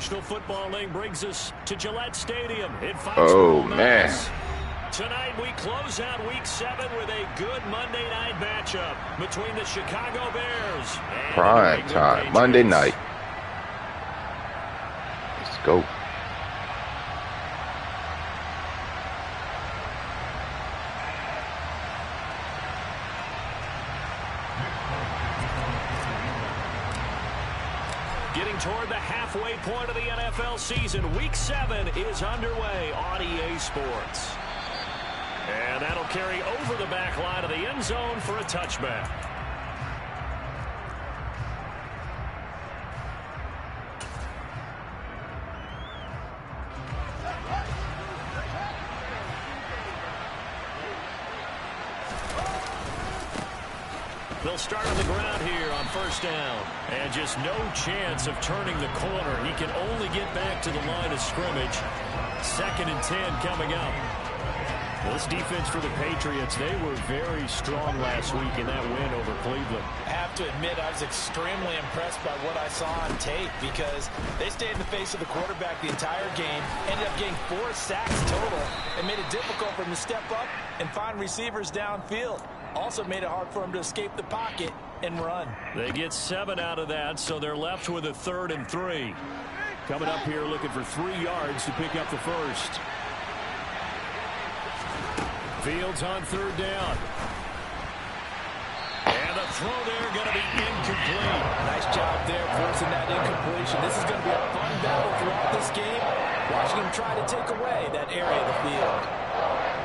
National Football League brings us to Gillette Stadium in Oh, Foxborough, man. Mass. Tonight we close out Week 7 with a good Monday night matchup between the Chicago Bears and Prime the New England time, Patriots. Monday night. Let's go. Getting toward the halfway point of the NFL season, Week 7 is underway on EA Sports. And that'll carry over the back line of the end zone for a touchback. They'll start on the ground here on first down. And just no chance of turning the corner. He can only get back to the line of scrimmage. 2nd and 10 coming up. This defense for the Patriots, they were very strong last week in that win over Cleveland. I have to admit, I was extremely impressed by what I saw on tape because they stayed in the face of the quarterback the entire game, ended up getting 4 sacks total, and made it difficult for him to step up and find receivers downfield. Also made it hard for him to escape the pocket and run. They get 7 out of that, so they're left with a 3rd and 3. Coming up here looking for 3 yards to pick up the first. Fields on 3rd down. And the throw there going to be incomplete. Nice job there forcing that incompletion. This is going to be a fun battle throughout this game. Watching him try to take away that area of the field.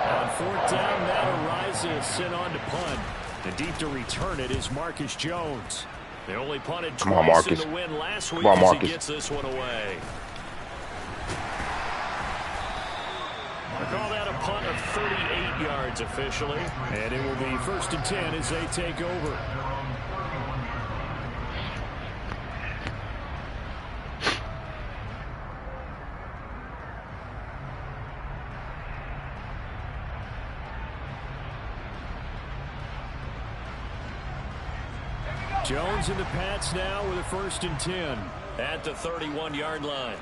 On 4th down, now Ariza sent on to punt. And deep to return it is Marcus Jones. They only punted twice in the win last week as he gets this one away. I call that a punt of 38 yards officially. And it will be 1st and 10 as they take over. Jones in the Pats now with a 1st and 10 at the 31-yard line.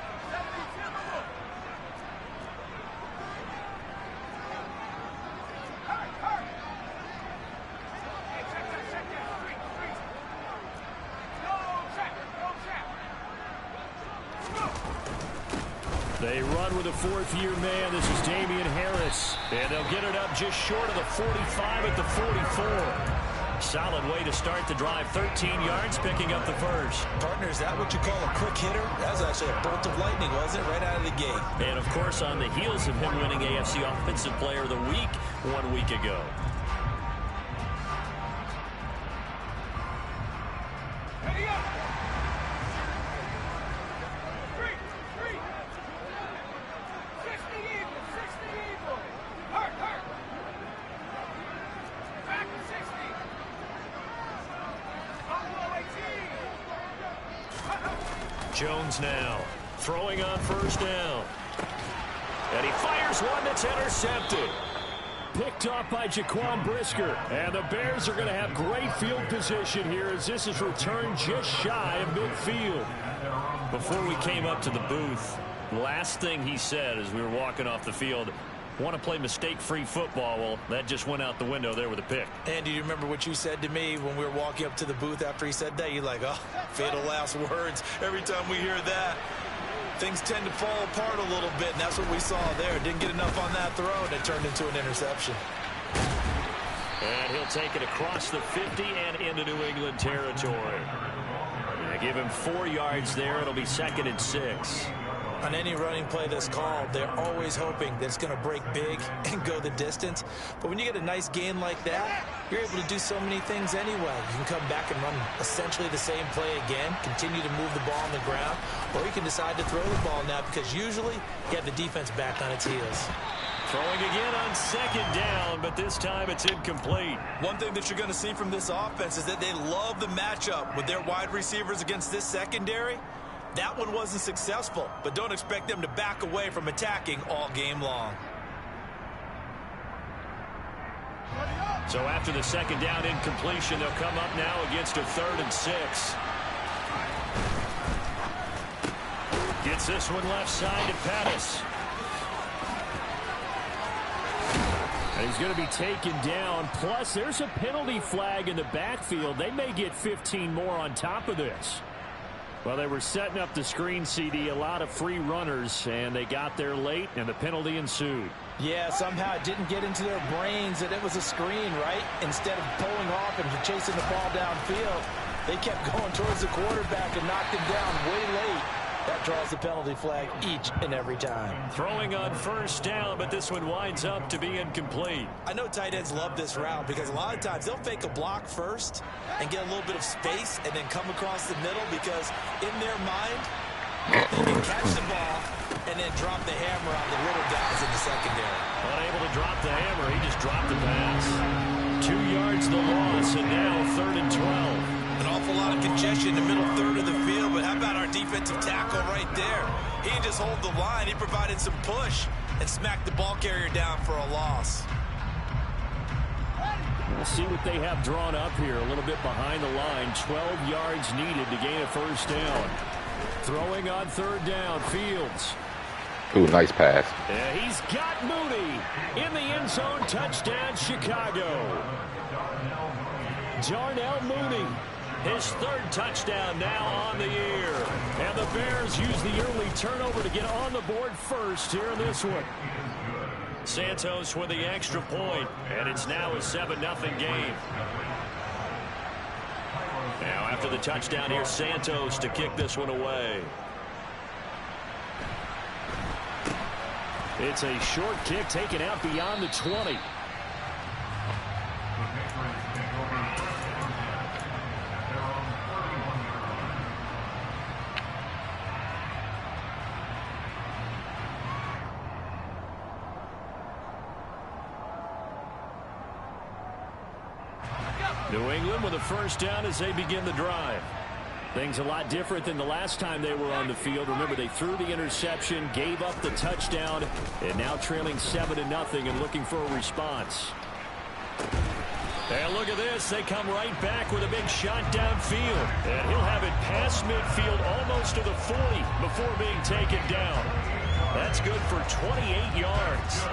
They run with a 4th-year man. This is Damian Harris. And they'll get it up just short of the 45 at the 44. Solid way to start the drive. 13 yards, picking up the first. Partner, is that what you call a quick hitter? That was actually a bolt of lightning, wasn't it? Right out of the gate. And, of course, on the heels of him winning AFC Offensive Player of the Week 1 week ago. Jones now throwing on 1st down. And he fires one that's intercepted. Picked off by Jaquan Brisker. And the Bears are going to have great field position here as this is returned just shy of midfield. Before we came up to the booth, last thing he said as we were walking off the field, want to play mistake-free football. Well, that just went out the window there with a pick. And do you remember what you said to me when we were walking up to the booth after he said that? You're like, oh, fatal last words. Every time we hear that, things tend to fall apart a little bit, and that's what we saw there. Didn't get enough on that throw, and it turned into an interception. And he'll take it across the 50 and into New England territory. They give him 4 yards there. It'll be 2nd and 6. On any running play that's called, they're always hoping that it's going to break big and go the distance. But when you get a nice gain like that, you're able to do so many things anyway. You can come back and run essentially the same play again, continue to move the ball on the ground, or you can decide to throw the ball now because usually you have the defense back on its heels. Throwing again on 2nd down, but this time it's incomplete. One thing that you're going to see from this offense is that they love the matchup with their wide receivers against this secondary. That one wasn't successful, but don't expect them to back away from attacking all game long. So after the 2nd down incompletion, they'll come up now against a 3rd and 6. Gets this one left side to Pettis. And he's going to be taken down. Plus, there's a penalty flag in the backfield. They may get 15 more on top of this. Well, they were setting up the screen, CD, a lot of free runners, and they got there late, and the penalty ensued. Yeah, somehow it didn't get into their brains that it was a screen, right? Instead of pulling off and chasing the ball downfield, they kept going towards the quarterback and knocked him down way late. That draws the penalty flag each and every time. Throwing on first down, but this one winds up to be incomplete. I know tight ends love this route because a lot of times they'll fake a block first and get a little bit of space and then come across the middle because in their mind, they can catch the ball and then drop the hammer on the little guys in the secondary. Unable to drop the hammer, he just dropped the pass. 2 yards the loss, and now 3rd and 12. An awful lot of congestion in the middle third of the field, but how about our defensive tackle right there? He didn't just hold the line. He provided some push and smacked the ball carrier down for a loss. We'll see what they have drawn up here. A little bit behind the line. 12 yards needed to gain a first down. Throwing on 3rd down, Fields. Ooh, nice pass. Yeah, he's got Mooney in the end zone. Touchdown, Chicago. Darnell Mooney. His 3rd touchdown now on the year. And the Bears use the early turnover to get on the board first here in this one. Santos with the extra point, and it's now a 7-0 game. Now after the touchdown, here's Santos to kick this one away. It's a short kick taken out beyond the 20. New England with a first down as they begin the drive. Things a lot different than the last time they were on the field. Remember, they threw the interception, gave up the touchdown, and now trailing 7-0 and looking for a response. And look at this. They come right back with a big shot downfield. And he'll have it past midfield almost to the 40 before being taken down. That's good for 28 yards.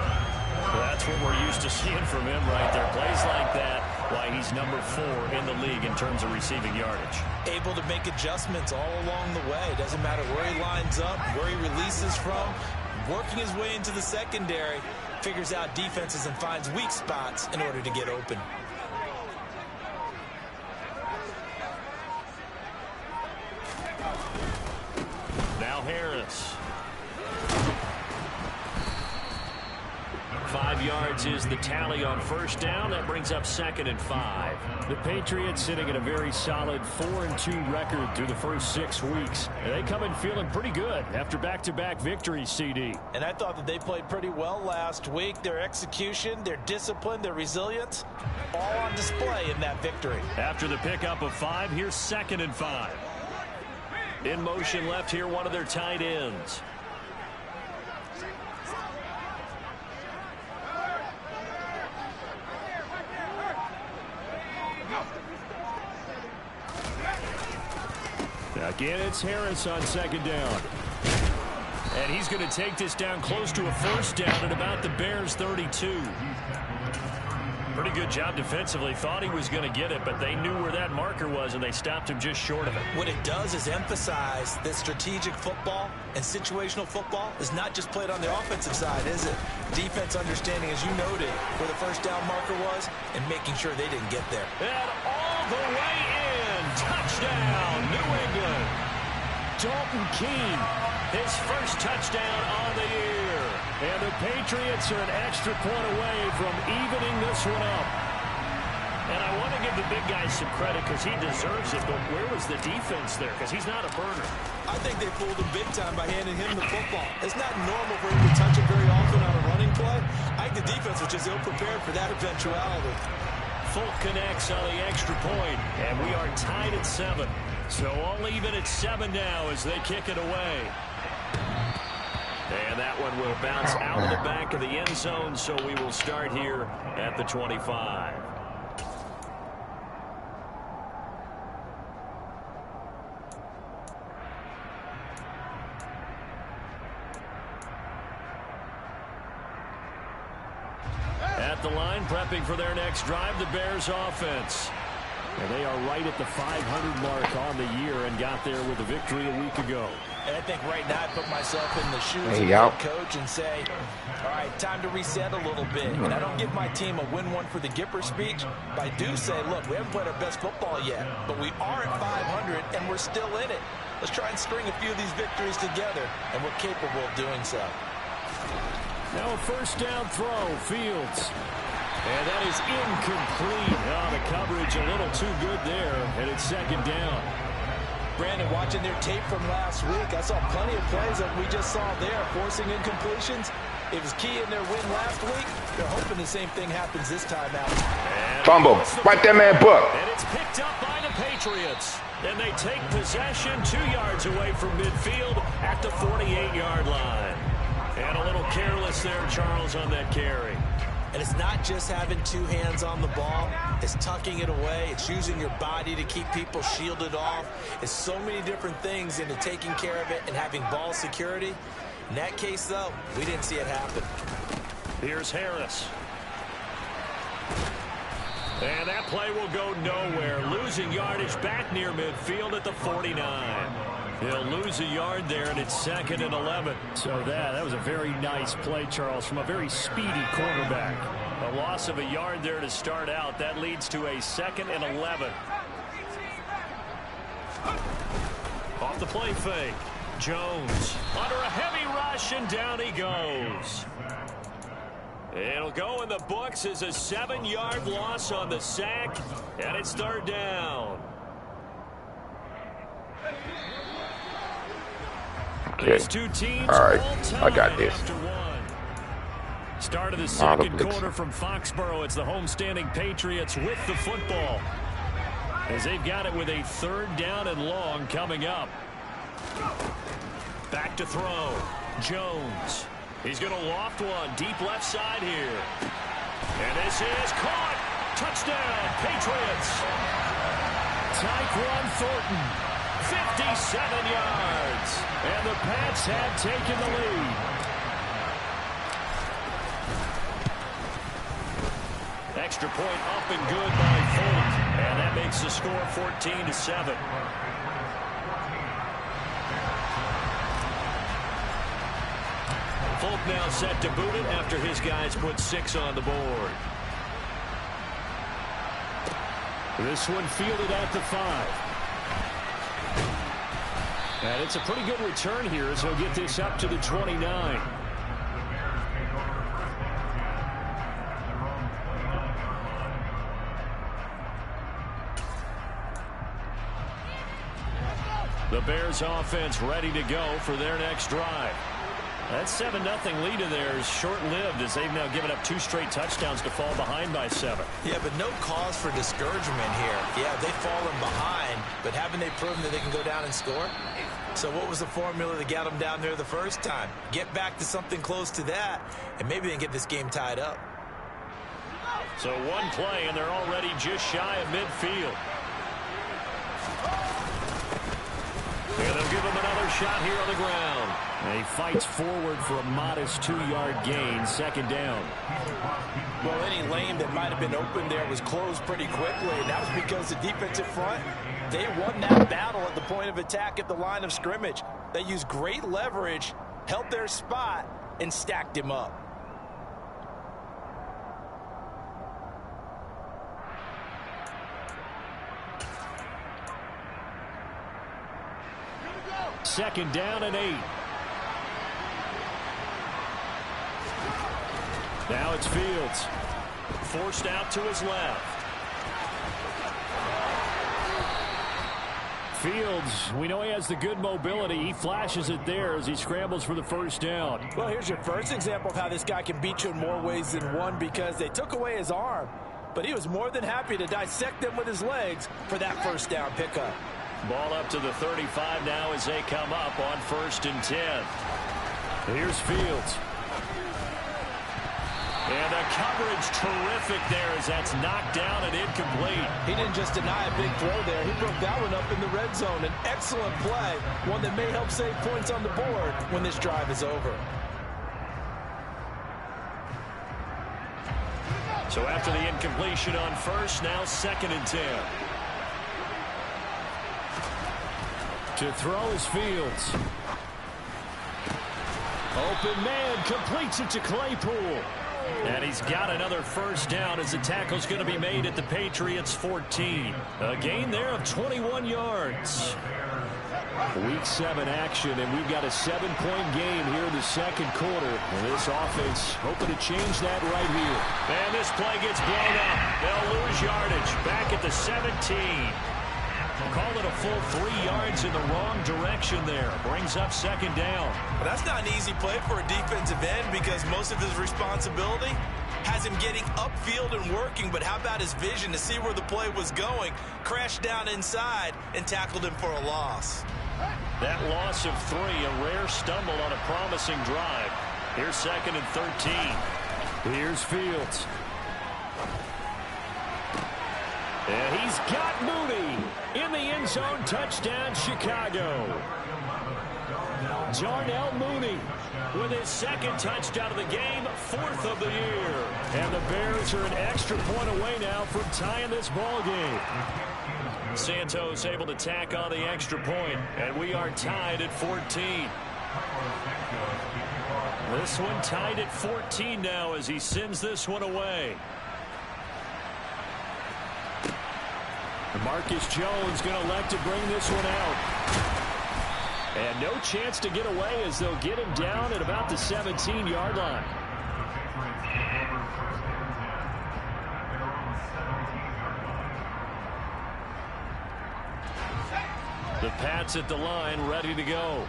That's what we're used to seeing from him right there. Plays like that, why he's number 4 in the league in terms of receiving yardage. Able to make adjustments all along the way. Doesn't matter where he lines up, where he releases from. Working his way into the secondary, figures out defenses and finds weak spots in order to get open. Now Harris. 5 yards is the tally on first down. That brings up 2nd and 5. The Patriots sitting at a very solid 4-2 record through the first 6 weeks. And they come in feeling pretty good after back-to-back victories, CD. And I thought that they played pretty well last week. Their execution, their discipline, their resilience, all on display in that victory. After the pickup of 5, here's 2nd and 5. In motion left here, one of their tight ends. Again, it's Harris on 2nd down. And he's going to take this down close to a first down at about the Bears' 32. Pretty good job defensively. Thought he was going to get it, but they knew where that marker was, and they stopped him just short of it. What it does is emphasize that strategic football and situational football is not just played on the offensive side, is it? Defense understanding, as you noted, where the first down marker was and making sure they didn't get there. And all the way in. Touchdown, New England. Dalton Keene, his first touchdown on the year. And the Patriots are an extra point away from evening this one up. And I want to give the big guy some credit because he deserves it, but where was the defense there? Because he's not a burner. I think they fooled him big time by handing him the football. It's not normal for him to touch it very often on a running play. I think the defense was just ill-prepared for that eventuality. Folk connects on the extra point, and we are tied at 7. So all even at 7 now as they kick it away. And that one will bounce out of the back of the end zone, so we will start here at the 25. the line, prepping for their next drive, the Bears offense. And they are right at the 500 mark on the year and got there with a victory a week ago. And I think right now I put myself in the shoes of the head coach and say, all right, time to reset a little bit. And I don't give my team a win one for the Gipper speech, but I do say, look, we haven't played our best football yet, but we are at 500 and we're still in it. Let's try and string a few of these victories together, and we're capable of doing so. Now a first down throw, Fields. And that is incomplete. Oh, the coverage a little too good there, and it's second down. Brandon, watching their tape from last week, I saw plenty of plays that we just saw there, forcing incompletions. It was key in their win last week. They're hoping the same thing happens this time out. Fumble. Right that man book. And it's picked up by the Patriots. And they take possession 2 yards away from midfield at the 48-yard line. And a little careless there, Charles, on that carry. And it's not just having two hands on the ball. It's tucking it away. It's using your body to keep people shielded off. It's so many different things into taking care of it and having ball security. In that case, though, we didn't see it happen. Here's Harris. And that play will go nowhere. Losing yardage back near midfield at the 49. He'll lose a yard there, and it's 2nd and 11. So that was a very nice play, Charles, from a very speedy quarterback. A loss of a yard there to start out. That leads to a 2nd and 11. Off the play fake. Jones under a heavy rush, and down he goes. It'll go in the books as a 7-yard loss on the sack, and it's 3rd down. These two teams all right, I got this. Start of the second quarter from Foxborough. It's the homestanding Patriots with the football, as they've got it with a 3rd down and long coming up. Back to throw. Jones. He's going to loft one deep left side here. And this is caught. Touchdown, Patriots. Tyquan Thornton. 57 yards. And the Pats have taken the lead. Extra point up and good by Folk. And that makes the score 14-7. Folk now set to boot it after his guys put 6 on the board. This one fielded at the 5. And it's a pretty good return here as he'll get this up to the 29. The Bears offense ready to go for their next drive. That 7-0 lead of theirs short-lived as they've now given up 2 straight touchdowns to fall behind by 7. Yeah, but no cause for discouragement here. Yeah, they've fallen behind, but haven't they proven that they can go down and score? So what was the formula that got them down there the first time? Get back to something close to that, and maybe they can get this game tied up. So one play, and they're already just shy of midfield. And they'll give him another shot here on the ground. And he fights forward for a modest 2-yard gain, 2nd down. Well, any lane that might have been open there was closed pretty quickly, and that was because the defensive front, they won that battle at the point of attack at the line of scrimmage. They used great leverage, held their spot, and stacked him up. Second down and 8. Now it's Fields. Forced out to his left. Fields, we know he has the good mobility. He flashes it there as he scrambles for the first down. Well, here's your first example of how this guy can beat you in more ways than one, because they took away his arm, but he was more than happy to dissect them with his legs for that first down pickup. Ball up to the 35 now as they come up on 1st and 10. Here's Fields. And the coverage terrific there as that's knocked down and incomplete. He didn't just deny a big throw there. He broke that one up in the red zone. An excellent play, one that may help save points on the board when this drive is over. So after the incompletion on first, now 2nd and 10. To throw is Fields. Open man, completes it to Claypool. And he's got another first down as the tackle's going to be made at the Patriots' 14. A gain there of 21 yards. Week 7 action, and we've got a 7-point game here in the second quarter. And this offense hoping to change that right here. And this play gets blown up. They'll lose yardage. Back at the 17. Call it a full 3 yards in the wrong direction there. Brings up 2nd down. Well, that's not an easy play for a defensive end because most of his responsibility has him getting upfield and working, but how about his vision to see where the play was going, crashed down inside, and tackled him for a loss. That loss of 3, a rare stumble on a promising drive. Here's 2nd and 13. Here's Fields. And he's got Mooney in the end zone. Touchdown, Chicago. Darnell Mooney with his 2nd touchdown of the game, 4th of the year. And the Bears are an extra point away now from tying this ball game. Santos able to tack on the extra point, and we are tied at 14. This one tied at 14 now as he sends this one away. Marcus Jones going to elect to bring this one out. And no chance to get away as they'll get him down at about the 17-yard line. The Pats at the line, ready to go.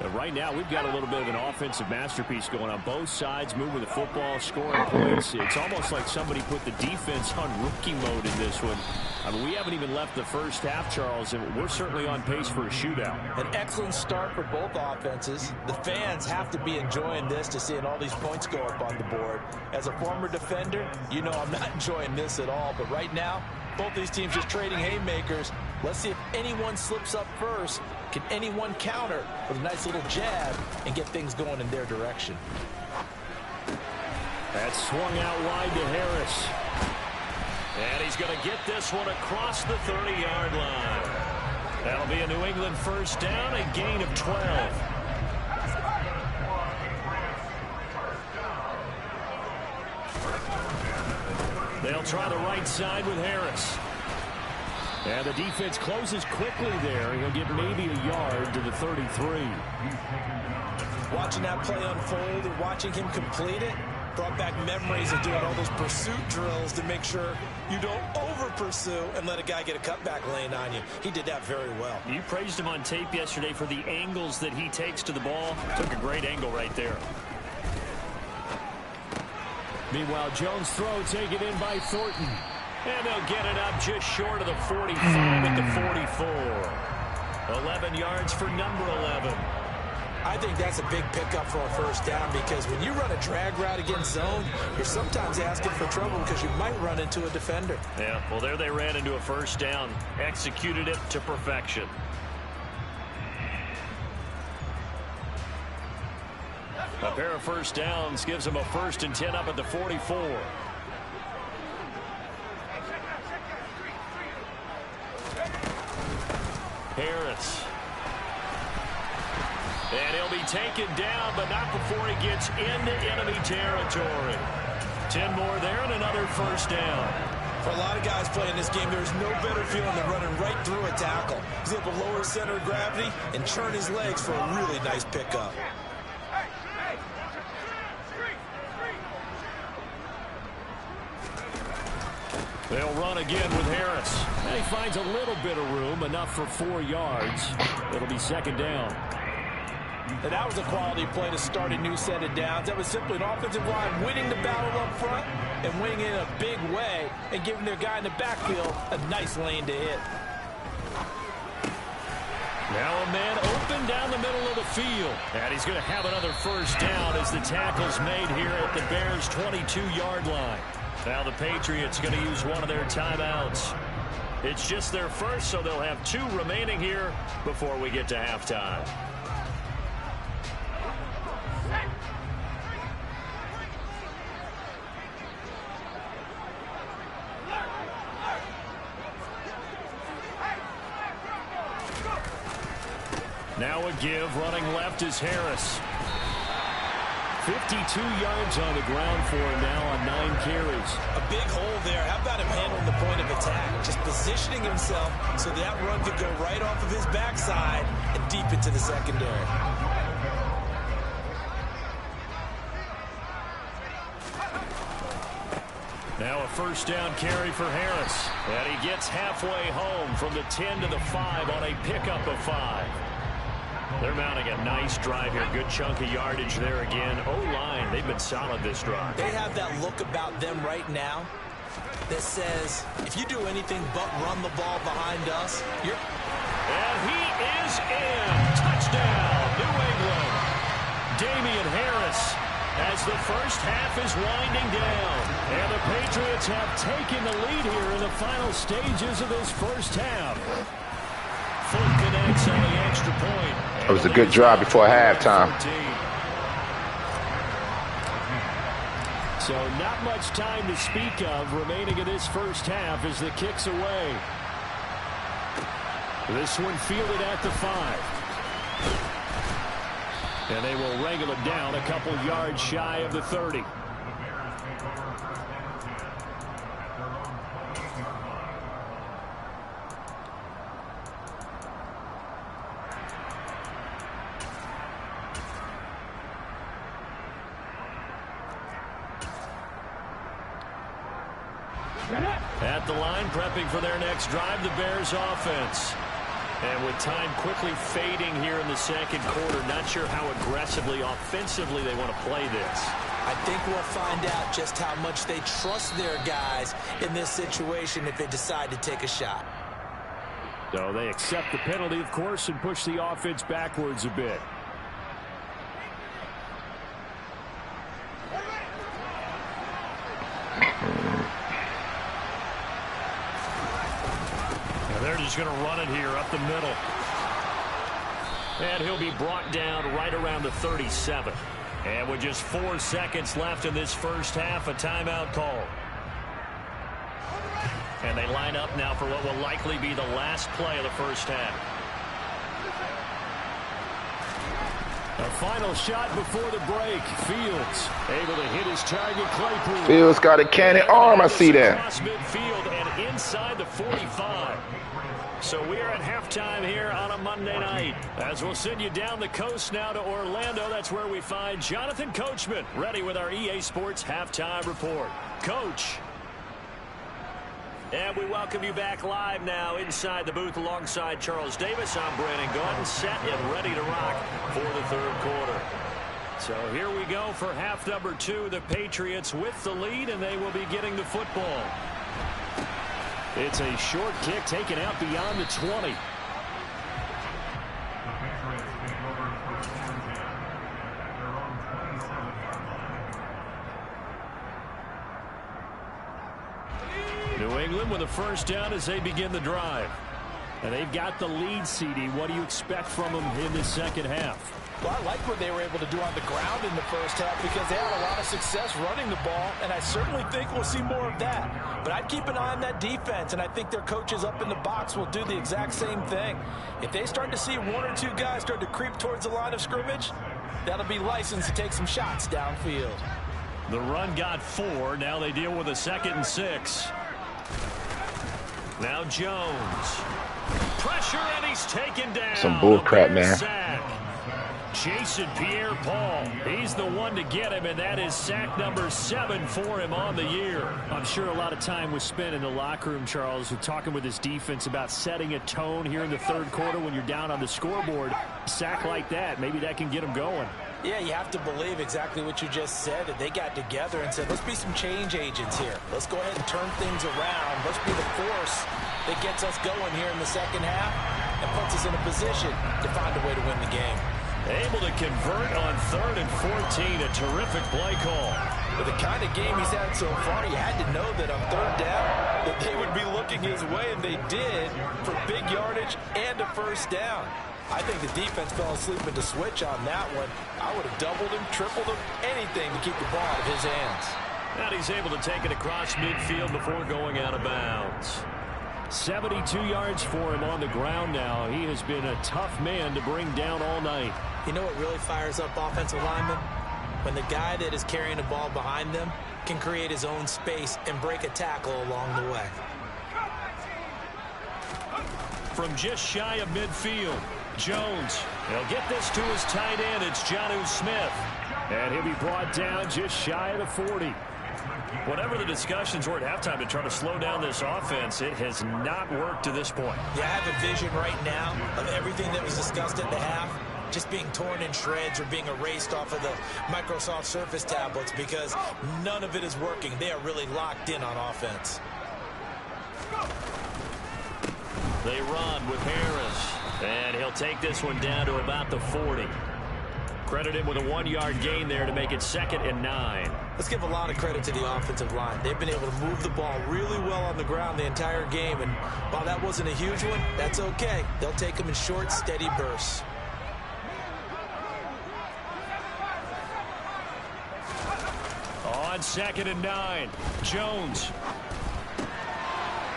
And right now, we've got a little bit of an offensive masterpiece going on both sides, moving the football, scoring points. It's almost like somebody put the defense on rookie mode in this one. I mean, we haven't even left the first half, Charles, and we're certainly on pace for a shootout. An excellent start for both offenses. The fans have to be enjoying this to seeing all these points go up on the board. As a former defender, you know I'm not enjoying this at all. But right now, both these teams just trading haymakers. Let's see if anyone slips up first. Can anyone counter with a nice little jab and get things going in their direction? That's swung out wide to Harris. And he's going to get this one across the 30-yard line. That'll be a New England first down, a gain of 12. They'll try the right side with Harris. And the defense closes quickly there. He'll get maybe a yard to the 33. Watching that play unfold and watching him complete it brought back memories of doing all those pursuit drills to make sure you don't over-pursue and let a guy get a cutback lane on you. He did that very well. You praised him on tape yesterday for the angles that he takes to the ball. Took a great angle right there. Meanwhile, Jones' throw taken in by Thornton. And they'll get it up just short of the 45 at the 44. 11 yards for number 11. I think that's a big pickup for a first down because when you run a drag route against zone, you're sometimes asking for trouble because you might run into a defender. Yeah, well, there they ran into a first down. Executed it to perfection. A pair of first downs gives them a 1st and 10 up at the 44. Harris. And he'll be taken down, but not before he gets into enemy territory. 10 more there and another first down. For a lot of guys playing this game, there's no better feeling than running right through a tackle. He's able to lower his center of gravity and churn his legs for a really nice pickup. They'll run again with Harris. And he finds a little bit of room, enough for 4 yards. It'll be 2nd down. And that was a quality play to start a new set of downs. That was simply an offensive line winning the battle up front and winning in a big way and giving their guy in the backfield a nice lane to hit. Now a man open down the middle of the field. And he's going to have another first down as the tackle's made here at the Bears' 22-yard line. Now the Patriots going to use one of their timeouts. It's just their first, so they'll have 2 remaining here before we get to halftime. Now a give. Running left is Harris. 52 yards on the ground for him now on 9 carries. A big hole there. How about him handling the point of attack? Just positioning himself so that run could go right off of his backside and deep into the secondary. Now a first down carry for Harris. And he gets halfway home from the 10 to the 5 on a pickup of 5. They're mounting a nice drive here. Good chunk of yardage there again. O-line, they've been solid this drive. They have that look about them right now that says, if you do anything but run the ball behind us, you're... And he is in. Touchdown, New England. Damian Harris as the first half is winding down. And the Patriots have taken the lead here in the final stages of this first half. Full connects on the extra point. It was a good drive before halftime. So not much time to speak of remaining in this first half as the kick's away. This one fielded at the 5. And they will wrangle it down a couple yards shy of the 30. At the line, prepping for their next drive, the Bears offense. And with time quickly fading here in the second quarter, not sure how aggressively, offensively they want to play this. I think we'll find out just how much they trust their guys in this situation if they decide to take a shot. So they accept the penalty, of course, and push the offense backwards a bit. They're just going to run it here up the middle. And he'll be brought down right around the 37. And with just 4 seconds left in this first half, a timeout call. And they line up now for what will likely be the last play of the first half. A final shot before the break. Fields able to hit his target, Claypool. Fields got a cannon arm. I see that. Across midfield and inside the 45. So we are at halftime here on a Monday night. As we'll send you down the coast now to Orlando. That's where we find Jonathan Coachman ready with our EA Sports halftime report. Coach. And we welcome you back live now inside the booth alongside Charles Davis. I'm Brandon Gordon, set and ready to rock for the third quarter. So here we go for half number 2. The Patriots with the lead, and they will be getting the football. It's a short kick taken out beyond the 20. New England with a first down as they begin the drive. And they've got the lead, CD. What do you expect from them in the second half? Well, I like what they were able to do on the ground in the first half because they had a lot of success running the ball, and I certainly think we'll see more of that. But I'd keep an eye on that defense, and I think their coaches up in the box will do the exact same thing. If they start to see 1 or 2 guys start to creep towards the line of scrimmage, that'll be licensed to take some shots downfield. The run got 4. Now they deal with a 2nd and 6. Now Jones. Pressure, and he's taken down. Some bull crap, man. Sack. Jason Pierre-Paul, he's the one to get him, and that is sack number 7 for him on the year. I'm sure a lot of time was spent in the locker room, Charles, talking with his defense about setting a tone here in the third quarter when you're down on the scoreboard. A sack like that, maybe that can get him going. Yeah, you have to believe exactly what you just said, that they got together and said, let's be some change agents here. Let's go ahead and turn things around. Let's be the force that gets us going here in the second half and puts us in a position to find a way to win the game. Able to convert on 3rd and 14. A terrific play call. With the kind of game he's had so far, you had to know that on 3rd down that they would be looking his way, and they did for big yardage and a first down. I think the defense fell asleep at the switch on that one. I would have doubled him, tripled him, anything to keep the ball out of his hands. And he's able to take it across midfield before going out of bounds. 72 yards for him on the ground now. He has been a tough man to bring down all night. You know what really fires up offensive linemen? When the guy that is carrying the ball behind them can create his own space and break a tackle along the way. From just shy of midfield, Jones. He'll get this to his tight end. It's Jonnu Smith. And he'll be brought down just shy of the 40. Whatever the discussions were at halftime to try to slow down this offense, it has not worked to this point. Yeah, I have a vision right now of everything that was discussed at the half just being torn in shreds or being erased off of the Microsoft Surface tablets because none of it is working. They are really locked in on offense. They run with Harris. And he'll take this one down to about the 40. Credit him with a 1-yard gain there to make it 2nd and 9. Let's give a lot of credit to the offensive line. They've been able to move the ball really well on the ground the entire game. And while that wasn't a huge one, that's okay. They'll take them in short, steady bursts. On 2nd and 9, Jones.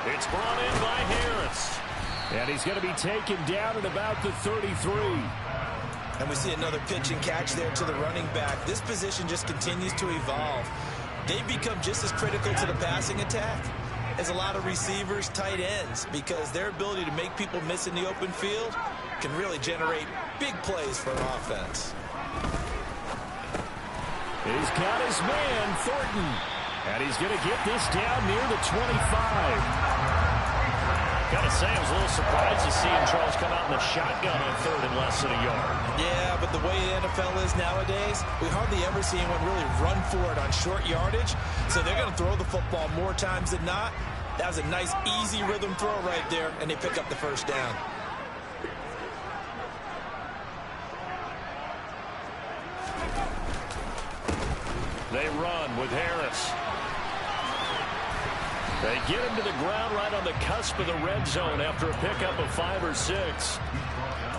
It's brought in by Harris. And he's going to be taken down at about the 33. And we see another pitch and catch there to the running back. This position just continues to evolve. They become just as critical to the passing attack as a lot of receivers, tight ends, because their ability to make people miss in the open field can really generate big plays for an offense. He's got his man, Thornton. And he's going to get this down near the 25. Gotta say, I was a little surprised to see him, Charles, come out in the shotgun on 3rd and less than a yard. Yeah, but the way the NFL is nowadays, we hardly ever see anyone really run for it on short yardage. So they're going to throw the football more times than not. That was a nice, easy rhythm throw right there, and they pick up the first down. They run with Harris. They get him to the ground right on the cusp of the red zone after a pickup of 5 or 6.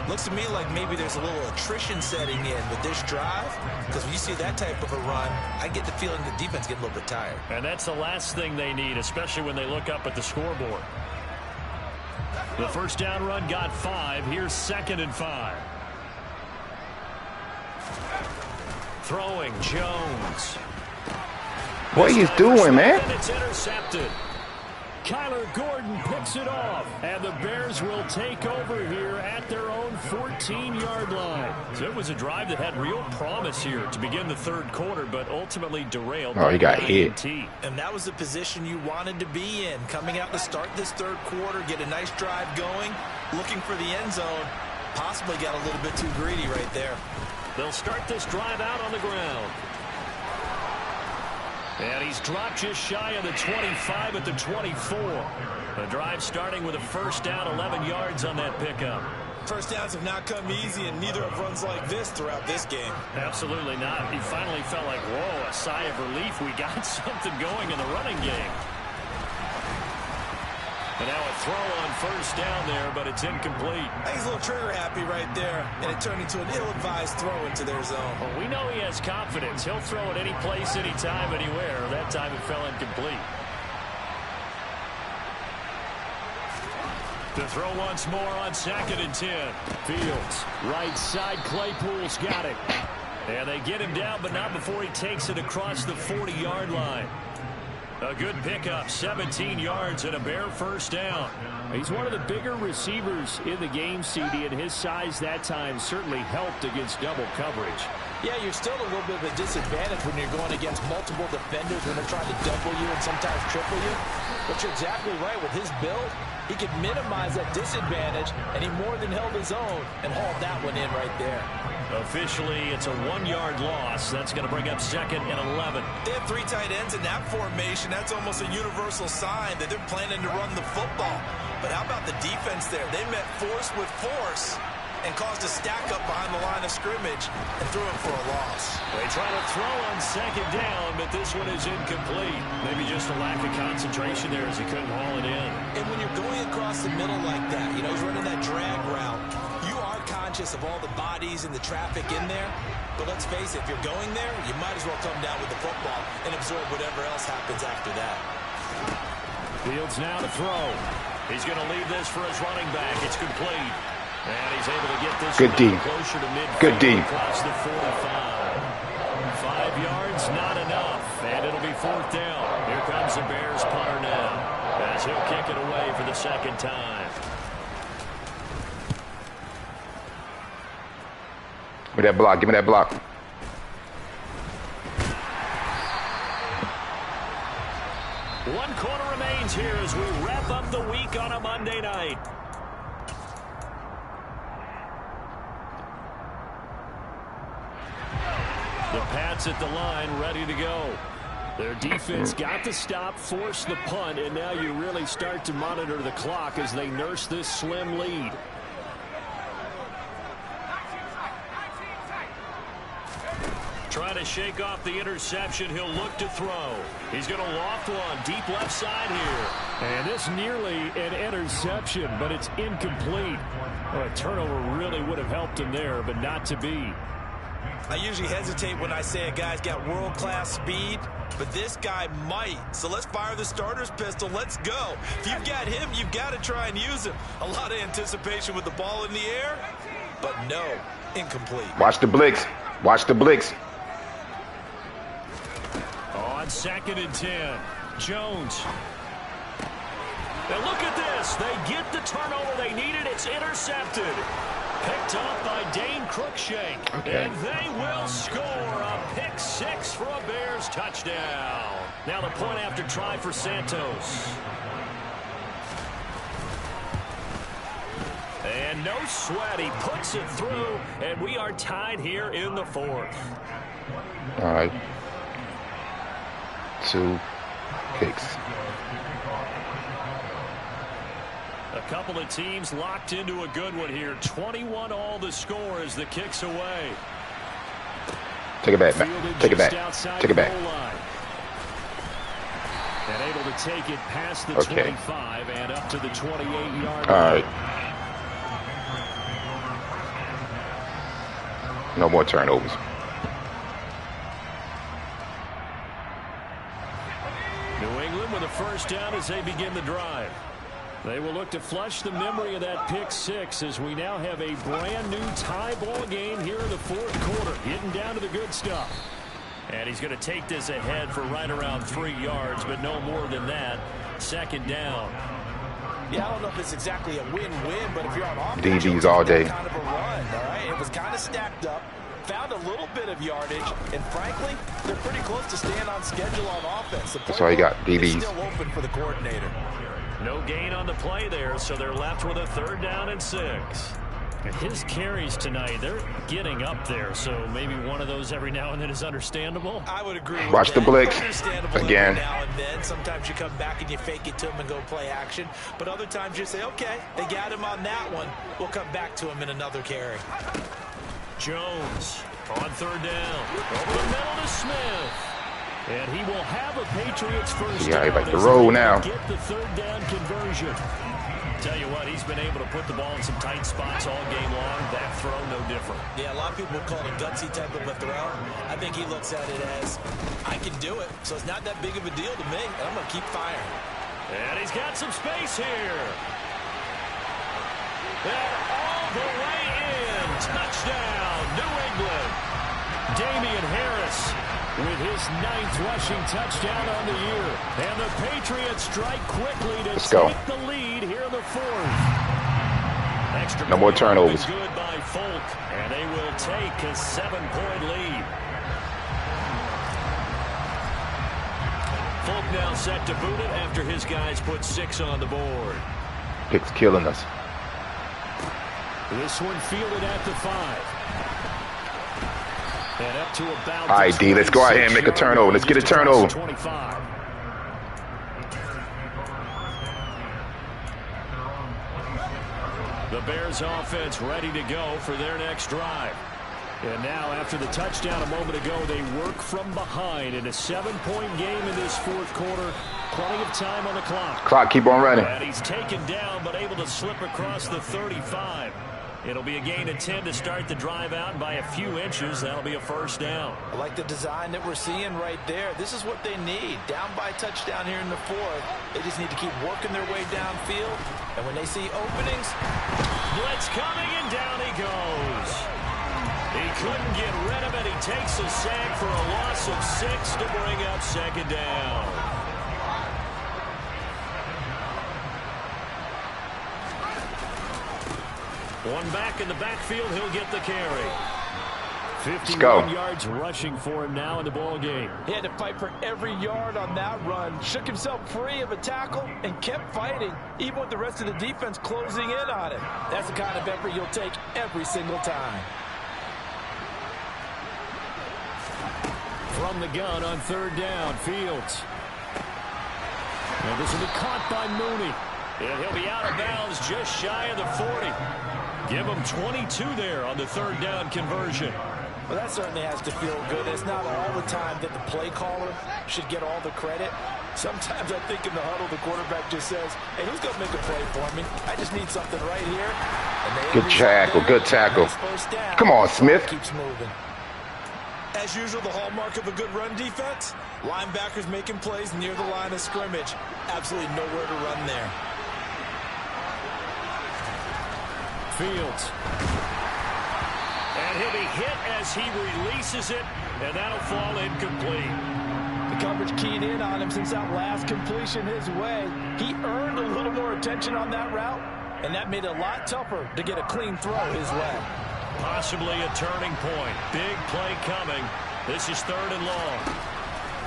Looks to me like maybe there's a little attrition setting in with this drive, because when you see that type of a run, I get the feeling the defense get a little bit tired. And that's the last thing they need, especially when they look up at the scoreboard. The first down run got 5. Here's 2nd and 5. Throwing Jones. What are you doing, man? It's intercepted. Kyler Gordon picks it off, and the Bears will take over here at their own 14-yard line. So it was a drive that had real promise here to begin the 3rd quarter, but ultimately derailed. Oh, he got hit. And that was the position you wanted to be in, coming out to start this 3rd quarter, get a nice drive going, looking for the end zone. Possibly got a little bit too greedy right there. They'll start this drive out on the ground. And he's dropped just shy of the 25 at the 24. The drive starting with a first down, 11 yards on that pickup. First downs have not come easy, and neither have runs like this throughout this game. Absolutely not. He finally felt like, whoa, a sigh of relief. We got something going in the running game. And now a throw on first down there, but it's incomplete. I think he's a little trigger happy right there, and it turned into an ill-advised throw into their zone. Well, we know he has confidence. He'll throw it any place, anytime, anywhere. That time it fell incomplete. To throw once more on 2nd and 10. Fields, right side, Claypool's got it. And they get him down, but not before he takes it across the 40-yard line. A good pickup, 17 yards and a Bear first down. He's one of the bigger receivers in the game, CD, and his size that time certainly helped against double coverage. Yeah, you're still a little bit of a disadvantage when you're going against multiple defenders when they're trying to double you and sometimes triple you. But you're exactly right. With his build, he could minimize that disadvantage, and he more than held his own and hauled that one in right there. Officially, it's a 1-yard loss. That's going to bring up 2nd and 11. They have 3 tight ends in that formation. That's almost a universal sign that they're planning to run the football. But how about the defense there? They met force with force and caused a stack up behind the line of scrimmage and threw him for a loss. They try to throw on 2nd down, but this one is incomplete. Maybe just a lack of concentration there as he couldn't haul it in. And when you're going across the middle like that, you know, he's running that drag route, you are conscious of all the bodies and the traffic in there. But let's face it, if you're going there, you might as well come down with the football and absorb whatever else happens after that. Fields now to throw. He's going to leave this for his running back. It's complete. And he's able to get this good D. closer to midfield. Good D. Across the 45. 5 yards, not enough. And it'll be 4th down. Here comes the Bears punter now, as he'll kick it away for the 2nd time. Give me that block. Give me that block. One quarter remains here as we wrap up the week on a Monday night. The Pats at the line, ready to go. Their defense got the stop, forced the punt, and now you really start to monitor the clock as they nurse this slim lead. Trying to shake off the interception. He'll look to throw. He's going to loft one deep left side here. And it's nearly an interception, but it's incomplete. Well, a turnover really would have helped him there, but not to be. I usually hesitate when I say a guy's got world-class speed, but this guy might. So let's fire the starter's pistol. Let's go. If you've got him, you've got to try and use him. A lot of anticipation with the ball in the air, but no, incomplete. Watch the blitz. Watch the blitz. On 2nd and 10, Jones. And look at this. They get the turnover they needed. It's intercepted. Picked up by Dane Cruikshank. Okay. And they will score a pick 6 for a Bears touchdown. Now the point after try for Santos. And no sweat. He puts it through, and we are tied here in the 4th. All right. 2 picks. A couple of teams locked into a good one here. 21 all the score as the kick's away. Take it back. Take it back. Take it back. And able to take it past the 25 and up to the 28-yard line. All right. No more turnovers. New England with a 1st down as they begin the drive. They will look to flush the memory of that pick 6 as we now have a brand new tie ball game here in the 4th quarter. Getting down to the good stuff. And he's going to take this ahead for right around 3 yards, but no more than that. 2nd down. Yeah, I don't know if it's exactly a win-win, but if you're on offense, DBs all day. Kind of a run, all right? It was kind of stacked up. Found a little bit of yardage, and frankly, they're pretty close to staying on schedule on offense. That's all you got, DBs. Still open for the coordinator. No gain on the play there, so they're left with a 3rd down and 6. And his carries tonight, they're getting up there, so maybe one of those every now and then is understandable. I would agree with Watch that. the blitz again. Now and then. Sometimes you come back and you fake it to him and go play action. But other times you say, okay, they got him on that one. We'll come back to him in another carry. Jones on 3rd down. Over the middle to Smith. And he will have a Patriots first down. Yeah, he's like the roll now. Get the 3rd down conversion. Tell you what, he's been able to put the ball in some tight spots all game long. That throw, no different. Yeah, a lot of people would call it a gutsy type of a throw. I think he looks at it as, I can do it, so it's not that big of a deal to me, and I'm going to keep firing. And he's got some space here. And all the way in. Touchdown, New England. Damian Harris with his 9th rushing touchdown on the year. And the Patriots strike quickly to take the lead here in the 4th. Extra no more turnovers. Good by Folk, and they will take a 7-point lead. Folk now set to boot it after his guys put 6 on the board. Pick's killing us. This one fielded at the 5. And up to about all right, D, let's go out here and make a turnover. Let's get a turnover. 25. The Bears offense ready to go for their next drive. And now after the touchdown a moment ago, they work from behind in a 7-point game in this 4th quarter. Plenty of time on the clock. Clock keep on running. And he's taken down but able to slip across the 35. It'll be a gain of 10 to start the drive out by a few inches. That'll be a first down. I like the design that we're seeing right there. This is what they need. Down by a touchdown here in the fourth. They just need to keep working their way downfield. And when they see openings, blitz coming, and down he goes. He couldn't get rid of it. He takes a sack for a loss of 6 to bring up second down. One back in the backfield, he'll get the carry. 51 yards rushing for him now in the ball game. He had to fight for every yard on that run. Shook himself free of a tackle and kept fighting, even with the rest of the defense closing in on him. That's the kind of effort you'll take every single time. From the gun on third down, Fields. And this will be caught by Mooney. And he'll be out of bounds just shy of the 40. Give him 22 there on the third down conversion. Well, that certainly has to feel good. It's not all the time that the play caller should get all the credit. Sometimes I think in the huddle, the quarterback just says, hey, who's going to make a play for me? I just need something right here. Good tackle, good tackle. Come on, Smith. Keeps moving. As usual, the hallmark of a good run defense, linebackers making plays near the line of scrimmage. Absolutely nowhere to run there. Fields. And he'll be hit as he releases it, and that'll fall incomplete. The coverage keyed in on him since that last completion his way. He earned a little more attention on that route, and that made it a lot tougher to get a clean throw his way. Possibly a turning point. Big play coming. This is third and long.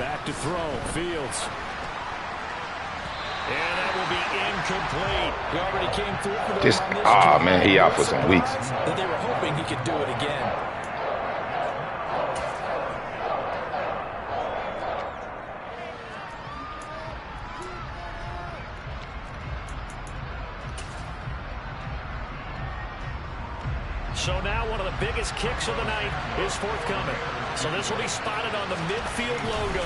Back to throw. Fields. And that will be incomplete. He already came through for Just, man, he out for some weeks. That they were hoping he could do it again. So now one of the biggest kicks of the night is forthcoming. So this will be spotted on the midfield logo.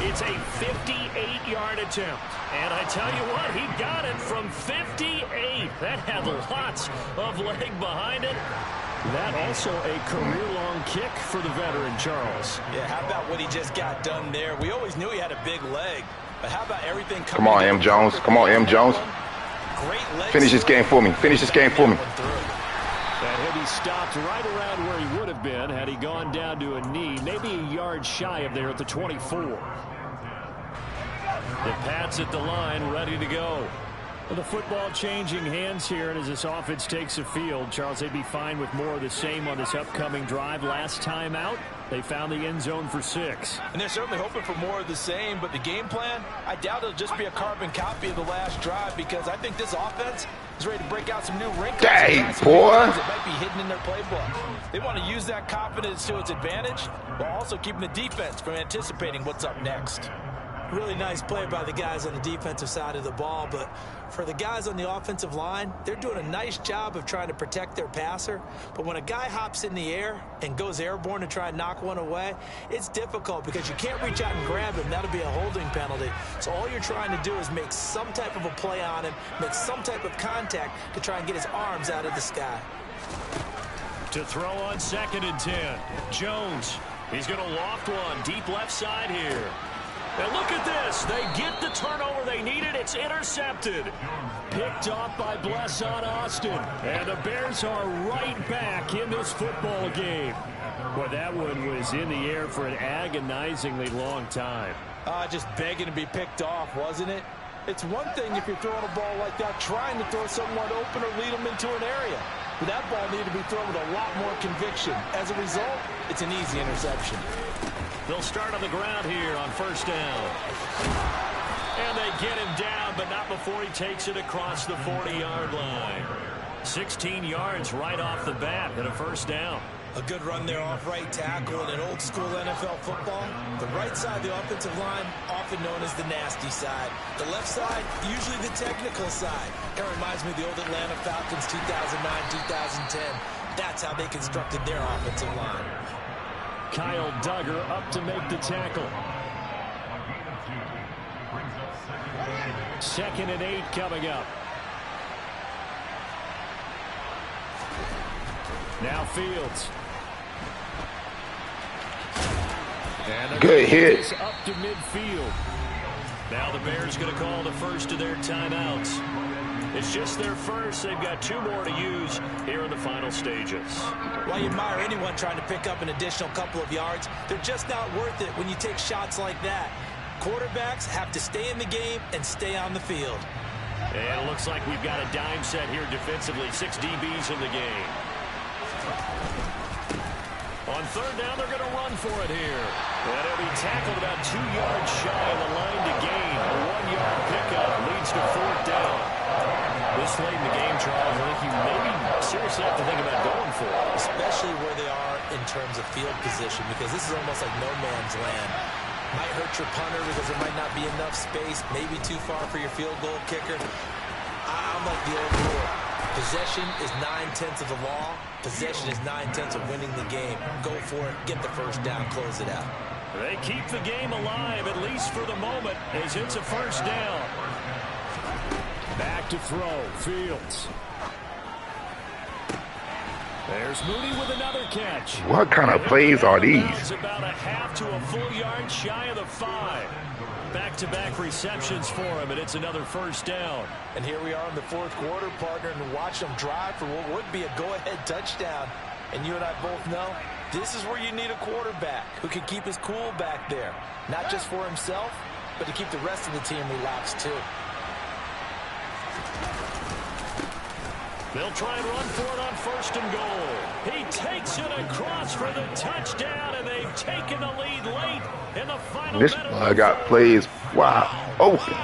It's a 58-yard attempt. And I tell you what, he got it from 58. That had lots of leg behind it. That also a career-long kick for the veteran, Charles. Yeah, how about what he just got done there? We always knew he had a big leg. But how about everything coming Come on, M. Jones. Come on, M. Jones. Finish this game for me. Finish this game for me. And he'll be stopped right around where he would have been had he gone down to a knee, maybe a yard shy of there at the 24. The Pats at the line, ready to go. Well, the football changing hands here, and as this offense takes the field, Charles, they'd be fine with more of the same on this upcoming drive. Last time out, they found the end zone for 6. And they're certainly hoping for more of the same, but the game plan, I doubt it'll just be a carbon copy of the last drive, because I think this offense is ready to break out some new wrinkles. Dang, boy. That might be hidden in their playbook. They want to use that confidence to its advantage, while also keeping the defense from anticipating what's up next. Really nice play by the guys on the defensive side of the ball, but for the guys on the offensive line, they're doing a nice job of trying to protect their passer. But when a guy hops in the air and goes airborne to try and knock one away, it's difficult because you can't reach out and grab him. That'll be a holding penalty. So all you're trying to do is make some type of a play on him, make some type of contact to try and get his arms out of the sky. To throw on 2nd and 10. Jones. He's going to loft one deep left side here. And look at this. They get the turnover they needed. It's intercepted. Picked off by Blesson Austin. And the Bears are right back in this football game. Boy, that one was in the air for an agonizingly long time. Just begging to be picked off, wasn't it? It's one thing if you're throwing a ball like that, trying to throw someone open or lead them into an area. But that ball needed to be thrown with a lot more conviction. As a result, it's an easy interception. They'll start on the ground here on first down. And they get him down, but not before he takes it across the 40-yard line. 16 yards right off the bat and a first down. A good run there off right tackle in an old-school NFL football. The right side of the offensive line, often known as the nasty side. The left side, usually the technical side. It reminds me of the old Atlanta Falcons 2009-2010. That's how they constructed their offensive line. Kyle Duggar up to make the tackle. 2nd and 8 coming up. Now Fields. And good hit. Up to midfield. Now the Bears going to call the first of their timeouts. It's just their first. They've got 2 more to use here in the final stages. Well, you admire anyone trying to pick up an additional couple of yards. They're just not worth it when you take shots like that. Quarterbacks have to stay in the game and stay on the field. And it looks like we've got a dime set here defensively. 6 DBs in the game. On third down, they're going to run for it here. And he'll be tackled about 2 yards shy of the line to gain. A 1-yard pickup leads to fourth down. This late in the game, Charles, I think you maybe seriously have to think about going for it. Especially where they are in terms of field position, because this is almost like no man's land. Might hurt your punter because there might not be enough space, maybe too far for your field goal kicker. I'm like the old rule. Possession is 9/10 of the law. Possession is 9/10 of winning the game. Go for it, get the first down, close it out. They keep the game alive, at least for the moment, as it's a first down. Back to throw, Fields. There's Mooney with another catch. What kind of plays are these? About a half to a full yard shy of the 5. Back-to-back receptions for him, and it's another first down. And here we are in the fourth quarter, partner, and watch them drive for what would be a go-ahead touchdown. And you and I both know this is where you need a quarterback who can keep his cool back there. Not just for himself, but to keep the rest of the team relaxed too. They'll try and run for it on first and goal. He takes it across for the touchdown, and they've taken the lead late in the final This got plays. Wow. Open.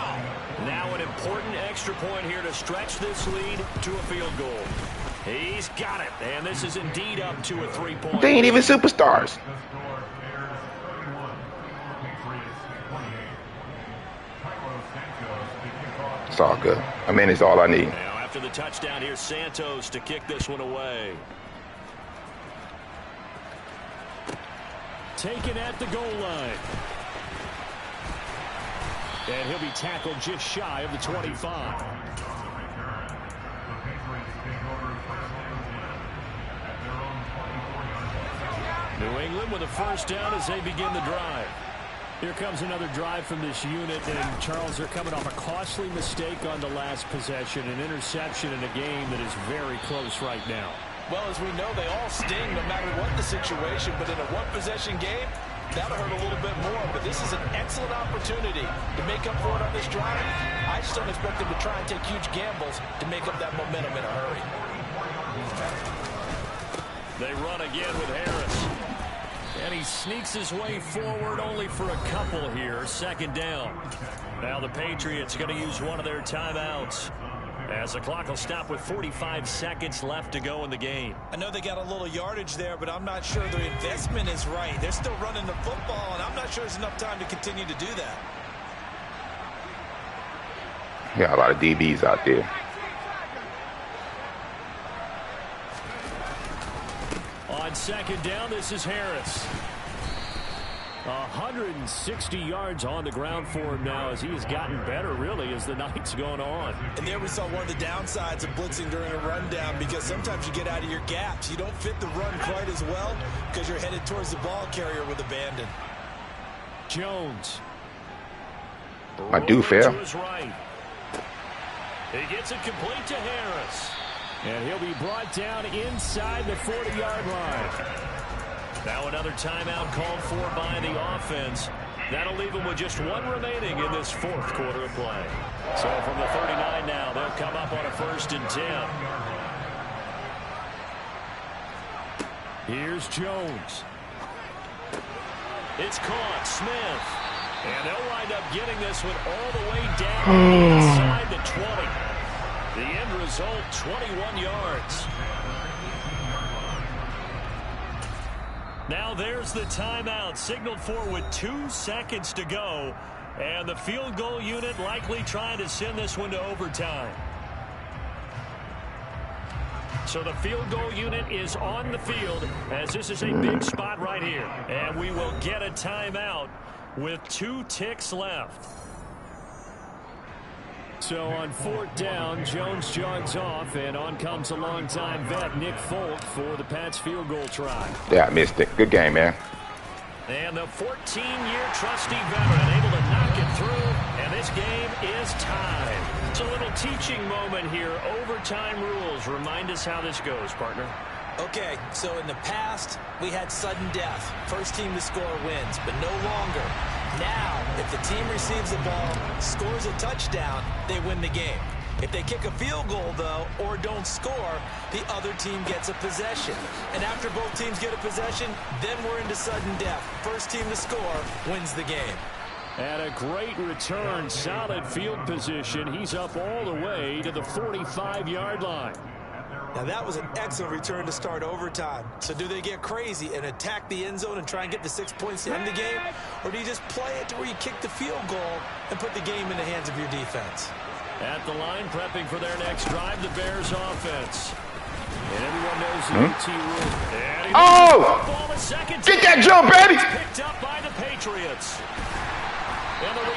Now an important extra point here to stretch this lead to a field goal. He's got it, and this is indeed up to a 3-point. They ain't even superstars. It's all good. I mean, it's all I need. Now after the touchdown, here's Santos to kick this one away. Taken at the goal line. And he'll be tackled just shy of the 25. New England with a first down as they begin the drive. Here comes another drive from this unit, and Charles, they're coming off a costly mistake on the last possession, an interception in a game that is very close right now. Well, as we know, they all sting no matter what the situation, but in a one-possession game, that'll hurt a little bit more. But this is an excellent opportunity to make up for it on this drive. I just don't expect them to try and take huge gambles to make up that momentum in a hurry. They run again with Harris. And he sneaks his way forward only for a couple here. Second down. Now the Patriots are going to use one of their timeouts, as the clock will stop with 45 seconds left to go in the game. I know they got a little yardage there, but I'm not sure the investment is right. They're still running the football, and I'm not sure there's enough time to continue to do that. Got a lot of DBs out there. On second down, this is Harris. 160 yards on the ground for him now, as he has gotten better, really, as the night's going on. And there we saw one of the downsides of blitzing during a rundown, because sometimes you get out of your gaps. You don't fit the run quite as well because you're headed towards the ball carrier with abandon. Jones. I do fail. To his right. He gets it complete to Harris. And he'll be brought down inside the 40-yard line. Now another timeout called for by the offense. That'll leave them with just one remaining in this fourth quarter of play. So from the 39 now, they'll come up on a 1st and 10. Here's Jones. It's caught. Smith. And they'll wind up getting this one all the way down inside the 20. The end result, 21 yards. Now there's the timeout, signaled for with 2 seconds to go. And the field goal unit likely trying to send this one to overtime. So the field goal unit is on the field, as this is a big spot right here. And we will get a timeout with 2 ticks left. So on 4th down, Jones jogs off, and on comes a longtime vet, Nick Folk, for the Pats field goal try. Yeah, I missed it. Good game, man. And the 14-year trusty veteran able to knock it through, and this game is tied. It's a little teaching moment here. Overtime rules. Remind us how this goes, partner. Okay, so in the past, we had sudden death. First team to score wins, but no longer. Now, if the team receives the ball, scores a touchdown, they win the game. If they kick a field goal, though, or don't score, the other team gets a possession. And after both teams get a possession, then we're into sudden death. First team to score wins the game. And a great return, solid field position. He's up all the way to the 45-yard line. Now, that was an excellent return to start overtime. So do they get crazy and attack the end zone and try and get the 6 points to end the game? Or do you just play it to where you kick the field goal and put the game in the hands of your defense? At the line, prepping for their next drive, the Bears offense. And everyone knows the UT rules. Get that jump, baby! Picked up by the Patriots.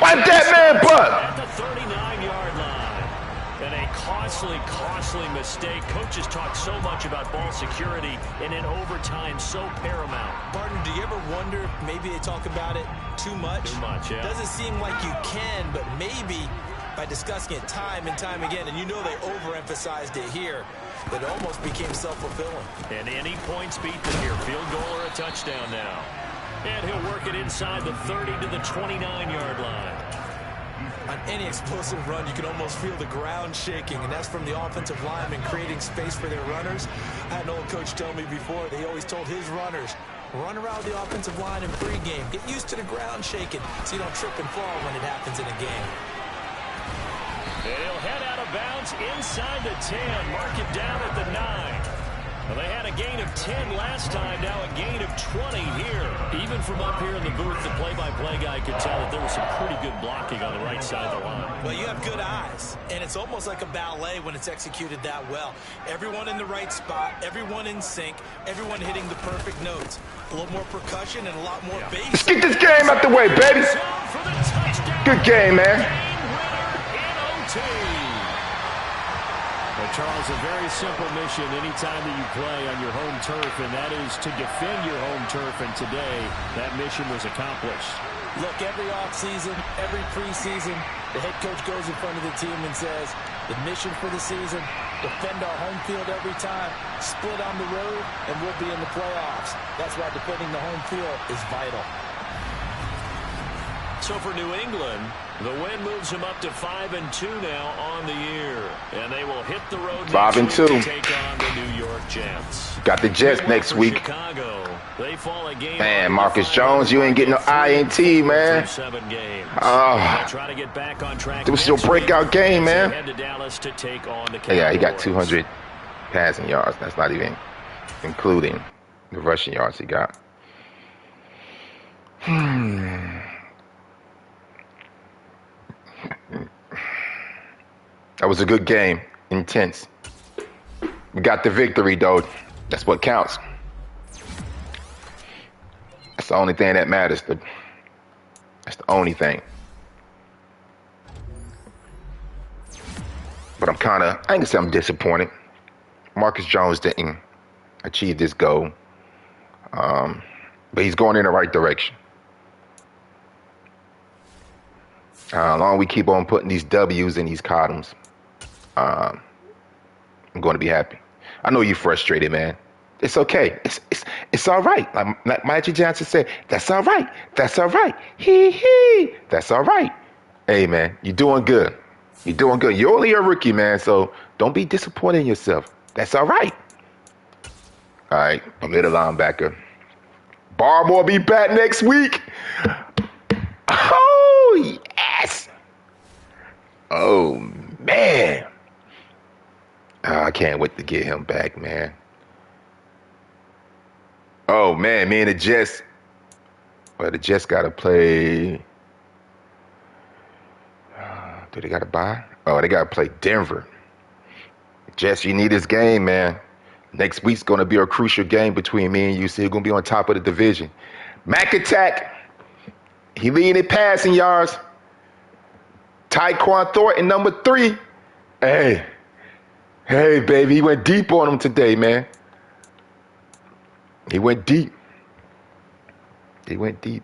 Wipe that man butt! At the 39-yard line. And a costly mistake. Coaches talk so much about ball security, and in overtime, so paramount. Barton, do you ever wonder if maybe they talk about it too much? Too much, yeah. Doesn't seem like you can, but maybe by discussing it time and time again, and you know they overemphasized it here, it almost became self-fulfilling. And any points beat them here. Field goal or a touchdown now. And he'll work it inside the 30 to the 29-yard line. On any explosive run, you can almost feel the ground shaking, and that's from the offensive linemen creating space for their runners. I had an old coach tell me before, they always told his runners, run around the offensive line in pregame. Get used to the ground shaking so you don't trip and fall when it happens in a game. They'll head out of bounds inside the 10. Mark it down at the 9. Well, they had a gain of 10 last time, now a gain of 20 here. Even from up here in the booth, the play-by-play guy could tell that there was some pretty good blocking on the right side of the line. Well, you have good eyes, and it's almost like a ballet when it's executed that well. Everyone in the right spot, everyone in sync, everyone hitting the perfect notes. A little more percussion and a lot more bass. Let's get this game out the way, baby. Good game, man. Well, Charles, a very simple mission anytime that you play on your home turf, and that is to defend your home turf, and today that mission was accomplished. Look, every offseason, every preseason, the head coach goes in front of the team and says, the mission for the season, defend our home field every time, split on the road, and we'll be in the playoffs. That's why defending the home field is vital. So for New England, the win moves them up to 5-2 now on the year. And they will hit the road 5-2 to take on the New York Jets. Got the Jets next week. Chicago, they fall a game. Man, Marcus Jones, you ain't getting no INT, man. 7 games. Try to get back on track. This was your breakout game, man. Head to Dallas to take on the Yeah, he got 200 passing yards. That's not even including the rushing yards he got. That was a good game. Intense. We got the victory, though. That's what counts. That's the only thing that matters. That's the only thing. But I ain't gonna say I'm disappointed. Marcus Jones didn't achieve this goal. But he's going in the right direction. As long as we keep on putting these W's in these columns, I'm going to be happy. I know you're frustrated, man. It's okay. It's all right. Like Magic Johnson said, that's all right. That's all right. Hee. That's all right. Hey, man, you're doing good. You're doing good. You're only a rookie, man, so don't be disappointed in yourself. That's all right. All right, a middle linebacker. Barmore be back next week. Oh, yes. Oh, man. I can't wait to get him back, man. Oh, man, me and the Jets. Well, the Jets got to play. Do they got to bye? Oh, they got to play Denver. Jets, you need this game, man. Next week's going to be a crucial game between me and you. So you're going to be on top of the division. Mac attack. He leading in passing yards. Tyquan Thornton, number 3. Hey, baby, he went deep on him today, man. He went deep. He went deep.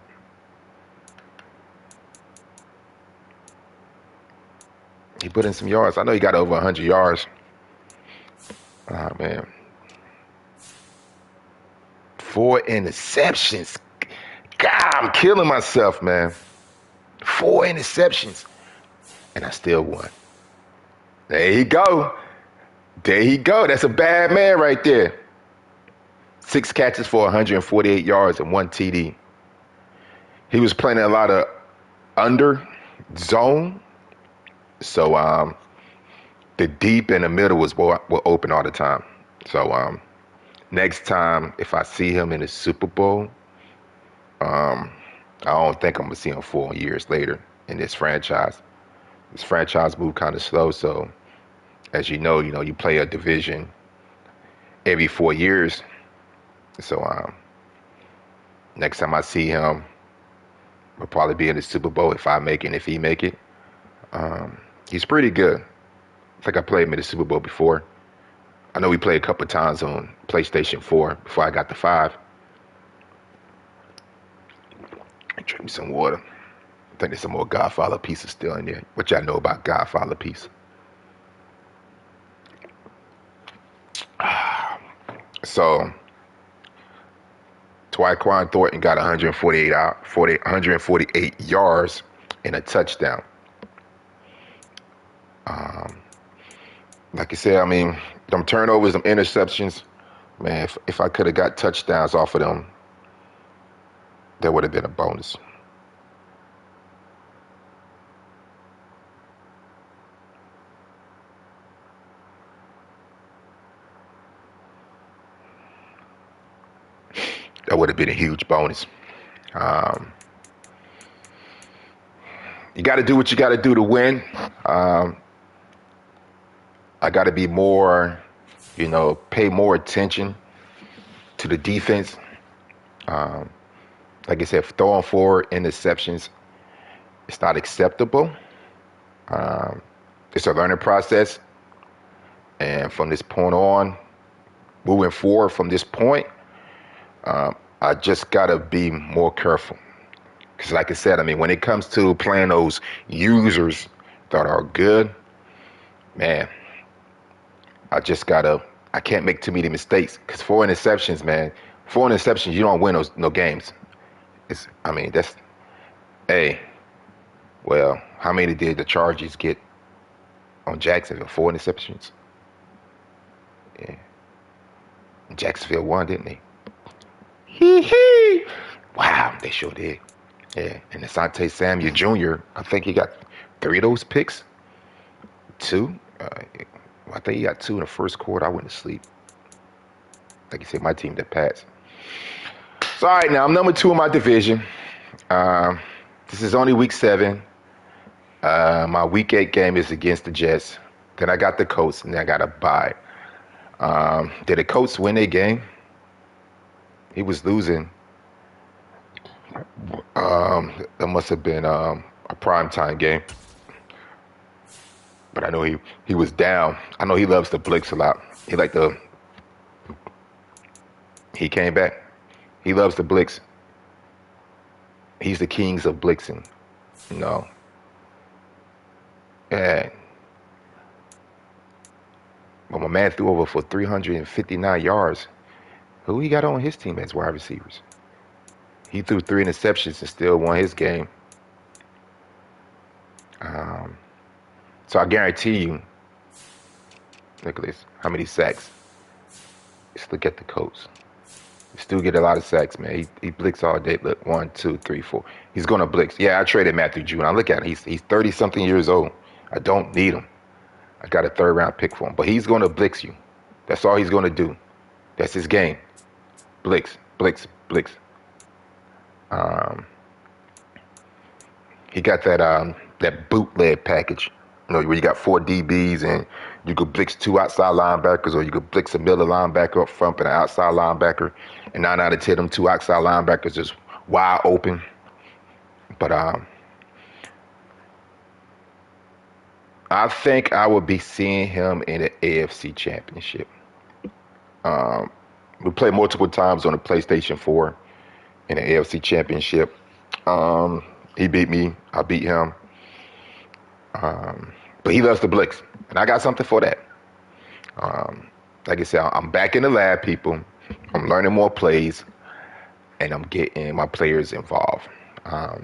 He put in some yards. I know he got over 100 yards. Oh, man. 4 interceptions. God, I'm killing myself, man. 4 interceptions. And I still won. There you go. There you go. That's a bad man right there. 6 catches for 148 yards and 1 TD. He was playing a lot of under zone. So the deep and the middle were open all the time. So next time, if I see him in the Super Bowl, I don't think I'm going to see him 4 years later in this franchise. This franchise moved kind of slow, so as you know, you play a division every 4 years. So next time I see him, we'll probably be in the Super Bowl if I make it and if he make it. He's pretty good. I think I played him in the Super Bowl before. I know we played a couple of times on PlayStation 4 before I got the 5. Drink me some water. I think there's some more Godfather pieces still in there. What y'all know about Godfather pieces? So, Tyquan Thornton got 148 yards and a touchdown. Like I said, I mean, them turnovers, them interceptions, man, if I could have got touchdowns off of them, that would have been a bonus. That would have been a huge bonus. You got to do what you got to do to win. I got to be more, pay more attention to the defense. Like I said, throwing 4 interceptions, it's not acceptable. It's a learning process. And from this point on, moving forward from this point, I just got to be more careful. Because like I said, I mean, when it comes to playing those users that are good, man, I can't make too many mistakes. Because 4 interceptions, man, 4 interceptions, you don't win no games. Well, how many did the Chargers get on Jacksonville? 4 interceptions? Yeah. Jacksonville won, didn't they? Hee. Wow, they sure did. Yeah, and Asante Samuel Jr., I think he got 3 of those picks. 2. I think he got 2 in the first quarter. I went to sleep. Like you said, my team that passed. So, all right, now I'm number 2 in my division. This is only week 7. My week 8 game is against the Jets. Then I got the Colts, and then I got a bye. Did the Colts win their game? He was losing. That must have been a primetime game. But I know he was down. I know he loves to blitz a lot. He came back. He loves to blitz. He's the kings of blitzing. And but my man threw over for 359 yards. Who he got on his team as wide receivers? He threw 3 interceptions and still won his game. So I guarantee you, look at this, how many sacks? Let's look at the Colts. He still get a lot of sacks, man. He blitz all day. Look, 1, 2, 3, 4. He's going to blitz. Yeah, I traded Matthew June. I look at him. He's 30-something years old. I don't need him. I got a 3rd-round pick for him. But he's going to blitz you. That's all he's going to do. That's his game. Blitz, blitz, blitz. He got that bootleg package, where you got 4 DBs and you could blitz 2 outside linebackers, or you could blitz a middle linebacker up front and an outside linebacker. And 9 out of 10, them 2 outside linebackers just wide open. But I think I will be seeing him in the AFC Championship. We played multiple times on the PlayStation 4 in the AFC Championship. He beat me. I beat him. But he loves the Blitz, and I got something for that. Like I said, I'm back in the lab, people. I'm learning more plays, and I'm getting my players involved. I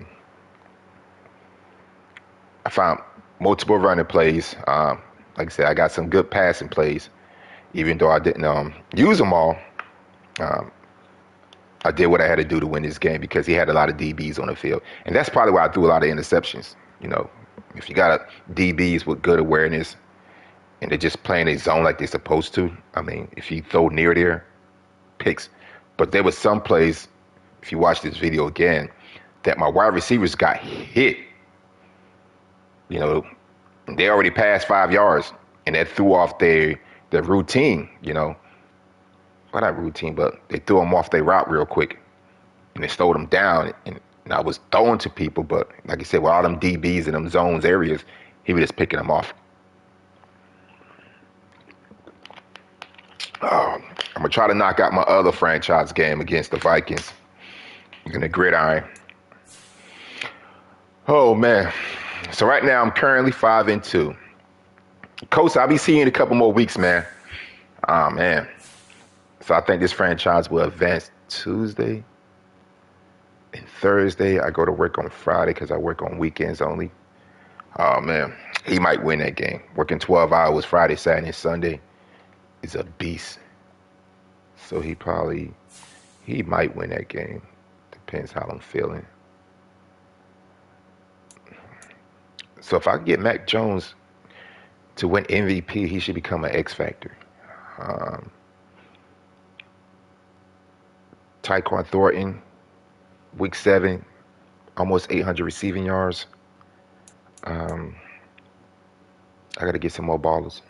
found multiple running plays. Like I said, I got some good passing plays. Even though I didn't use them all, I did what I had to do to win this game because he had a lot of DBs on the field. And that's probably why I threw a lot of interceptions. You know, if you got DBs with good awareness and they're just playing a zone like they're supposed to, I mean, if you throw near there, picks. But there was some plays, if you watch this video again, that my wide receivers got hit. You know, they already passed 5 yards, and that threw off their routine, you know. Well, not routine, but they threw them off their route real quick, and they slowed them down. And I was throwing to people, but like I said, with all them DBs in them zones areas, he was just picking them off. I'm going to try to knock out my other franchise game against the Vikings in the gridiron. Oh, man. So right now, I'm currently 5-2. Coach, I'll be seeing you in a couple more weeks, man. Oh, man. So I think this franchise will advance Tuesday and Thursday. I go to work on Friday because I work on weekends only. Oh, man. He might win that game. Working 12 hours Friday, Saturday, and Sunday is a beast. So he might win that game. Depends how I'm feeling. So if I can get Mac Jones to win MVP, he should become an X factor. Tyquan Thornton, week 7, almost 800 receiving yards. I got to get some more ballers.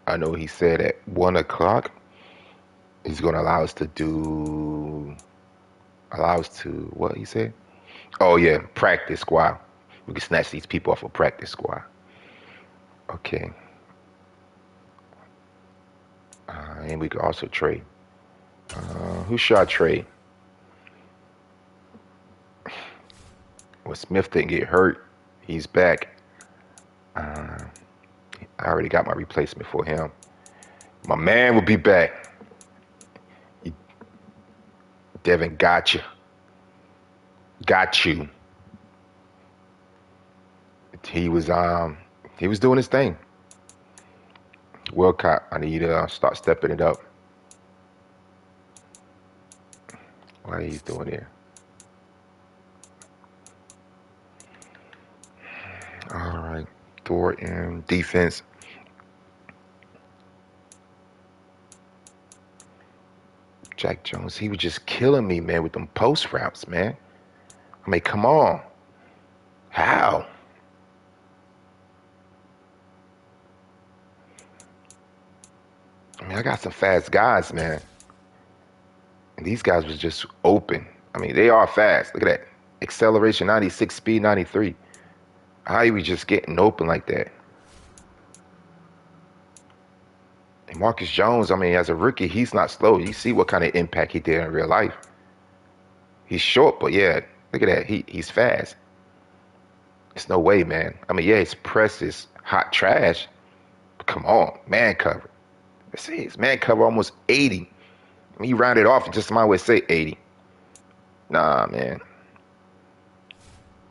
I know he said at 1 o'clock he's going to allow us to what he said? Oh, yeah, practice squad. We can snatch these people off a practice squad. Okay. And we could also trade. Who should I trade? Well, Smith didn't get hurt. He's back. I already got my replacement for him. My man will be back. Devin got you. Got you. He was doing his thing. Wilcott, I need you to start stepping it up. What he's doing there. All right. Thornton, defense. Jack Jones, he was just killing me, man, with them post routes, man. I mean, come on. How? I mean, I got some fast guys, man. And these guys was just open. I mean, they are fast. Look at that. Acceleration 96, speed 93. How he was just getting open like that? And Marcus Jones, I mean, as a rookie, he's not slow. You see what kind of impact he did in real life. He's short, but yeah, look at that. He's fast. There's no way, man. I mean, yeah, his press is hot trash. But come on, man cover. Let's see, his man cover almost 80. I mean, he rounded off, just my way to say 80. Nah, man.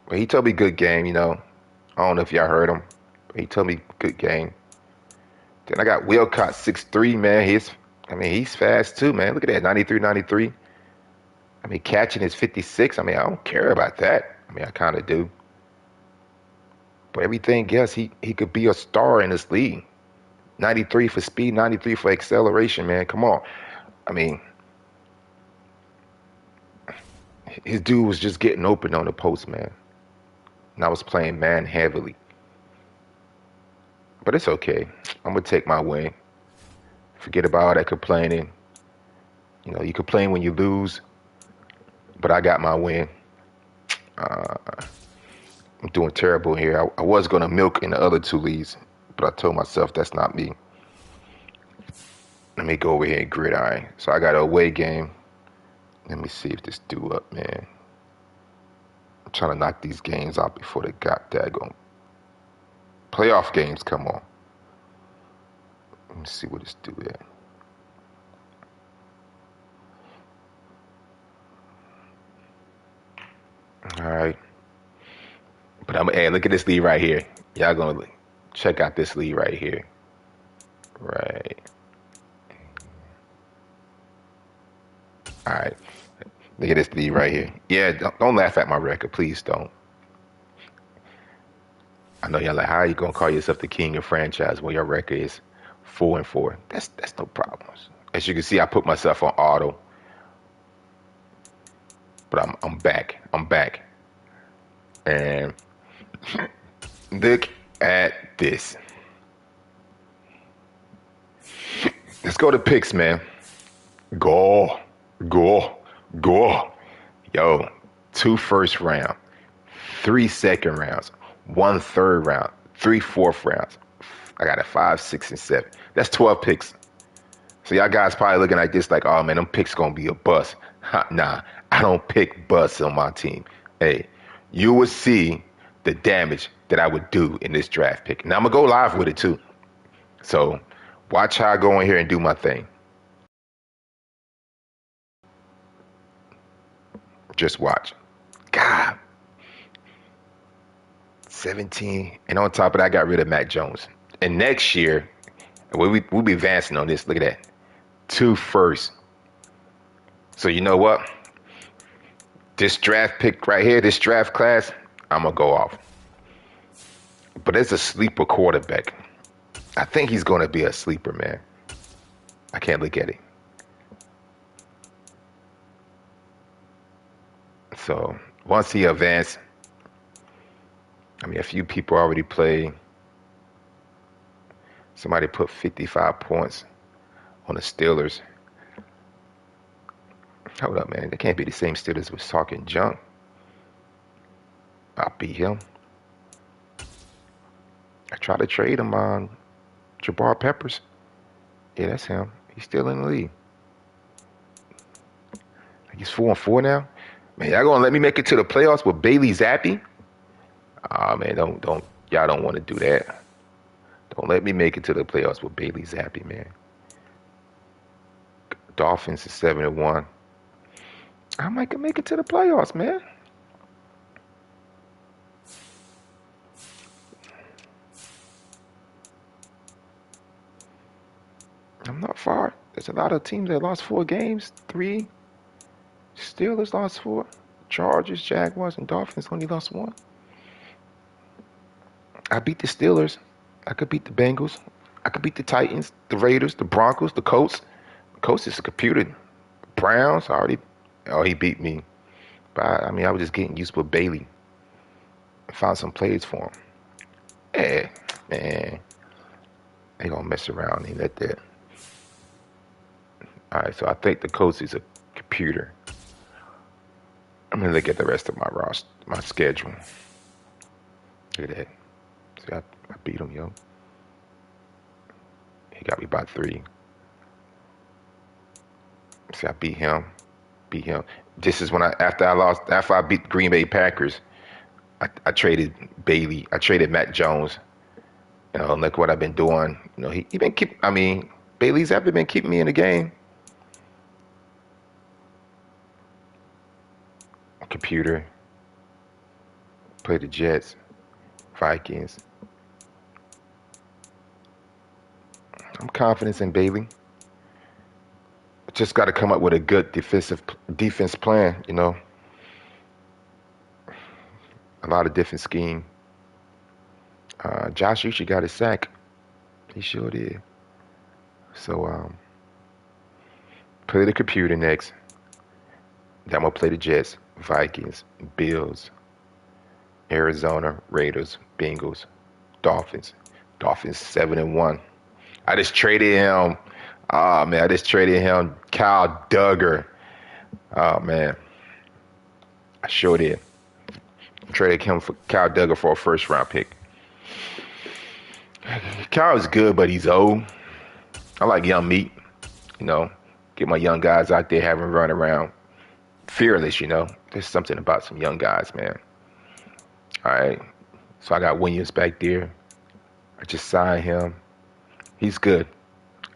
But he told me good game, you know. I don't know if y'all heard him. But he told me good game. Then I got Wilcott, 6'3", man. He's fast too, man. Look at that, 93, 93. I mean, catching is 56. I mean, I don't care about that. I mean, I kind of do. But everything else, he could be a star in this league. 93 for speed, 93 for acceleration, man. Come on. I mean, his dude was just getting open on the post, man. And I was playing man heavily. But it's okay. I'm going to take my win. Forget about all that complaining. You know, you complain when you lose. But I got my win. I'm doing terrible here. I was going to milk in the other 2 leagues, but I told myself that's not me. Let me go over here and gridiron. So I got an away game. Let me see if this do up, man. I'm trying to knock these games out before they got daggone playoff games come on. Let me see what this do at. All right. But hey, look at this lead right here. Y'all gonna check out this lead right here. Right. All right. Look at this lead right here. Yeah, don't laugh at my record. Please don't. I know y'all like, how are you gonna call yourself the king of franchise when your record is 4-4? That's no problem. As you can see, I put myself on auto. But I'm back. I'm back. And look at this. Let's go to picks, man. Go. Yo, 2 first round, 3 second rounds, 1 third round, 3 fourth rounds. I got a 5, 6, and 7. That's 12 picks. So y'all guys probably looking like this, like, oh man, them picks gonna be a bust. Nah, I don't pick busts on my team. Hey, you will see the damage that I would do in this draft pick. Now I'm gonna go live with it too. So watch how I go in here and do my thing. Just watch. God. 17. And on top of that, I got rid of Mac Jones. And next year, we'll be advancing on this. Look at that. 2 firsts. So you know what? This draft pick right here, this draft class, I'm going to go off. But it's a sleeper quarterback. I think he's going to be a sleeper, man. I can't look at it. So once he advanced, I mean, a few people already played. Somebody put 55 points on the Steelers. Hold up, man. They can't be the same Steelers was talking junk. I'll beat him. I tried to trade him on Jabbar Peppers. Yeah, that's him. He's still in the league. He's 4-4 now. Man, y'all gonna let me make it to the playoffs with Bailey Zappi? Ah, man, don't y'all don't want to do that. Don't let me make it to the playoffs with Bailey Zappi, man. Dolphins is 7-1. I might make it to the playoffs, man. I'm not far. There's a lot of teams that lost 4 games. 3. Steelers lost 4. Chargers, Jaguars, and Dolphins only lost 1. I beat the Steelers. I could beat the Bengals. I could beat the Titans, the Raiders, the Broncos, the Colts. The Colts is a computer. Browns already. Oh, he beat me. But I mean, I was just getting used with Bailey. I found some plays for him. Yeah, man. They gonna mess around and let that. All right, so I think the Colts is a computer. I'm gonna look at the rest of my roster, my schedule. Look at that. See, I beat him, yo. He got me by 3. See, I beat him. This is when after I beat Green Bay Packers, I traded Bailey. I traded Matt Jones. You know, look what I've been doing. You know, he been Bailey's ever been keeping me in the game. Computer. Play the Jets, Vikings. I'm confident in Bailey. Just got to come up with a good defense plan, you know. A lot of different scheme. Josh Uche got his sack. He sure did. So, play the computer next. Then I'm going to play the Jets, Vikings, Bills, Arizona, Raiders, Bengals, Dolphins. Dolphins 7-1. I just traded him. Oh, man, I just traded him Kyle Duggar. Oh, man. I sure did. Traded him for Kyle Duggar for a first round pick. Kyle's good, but he's old. I like young meat, you know. Get my young guys out there having run around. Fearless, you know. There's something about some young guys, man. All right. So I got Williams back there. I just signed him. He's good.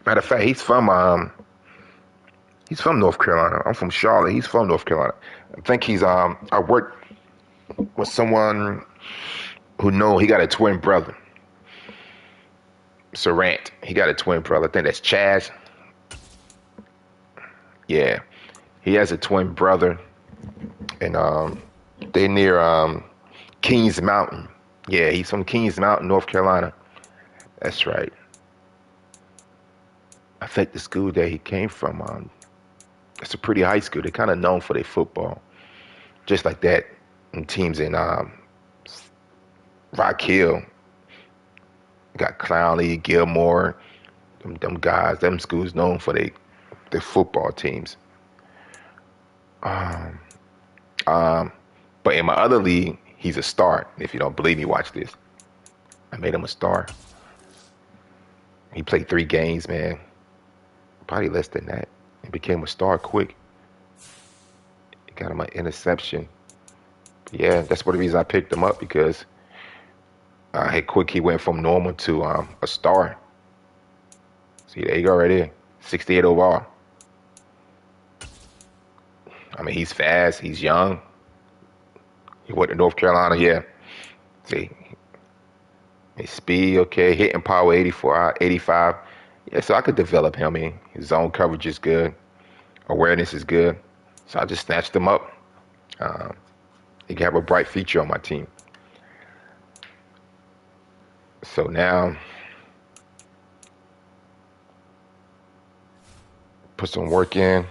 Matter of fact, he's from North Carolina. I'm from Charlotte. He's from North Carolina. I think he's I worked with someone he got a twin brother. Sarant. He got a twin brother. I think that's Chaz. Yeah. He has a twin brother. And they near Kings Mountain. Yeah, he's from Kings Mountain, North Carolina. That's right. I think the school that he came from, it's a pretty high school. They're kind of known for their football. Just like that, and teams in Rock Hill. Got Clowney, Gilmore, them guys, them schools known for their football teams. But in my other league, he's a star. If you don't believe me, watch this. I made him a star. He played 3 games, man. Probably less than that. He became a star quick. He got him an interception. Yeah, that's one of the reasons I picked him up, because he went from normal to a star. See, there you go right there. 68 overall. I mean, he's fast. He's young. He went to North Carolina, yeah. See, his speed, okay. Hitting power 84, 85. Yeah, so I could develop him. I mean, his zone coverage is good. Awareness is good. So I just snatched him up. He can have a bright future on my team. So now, put some work in.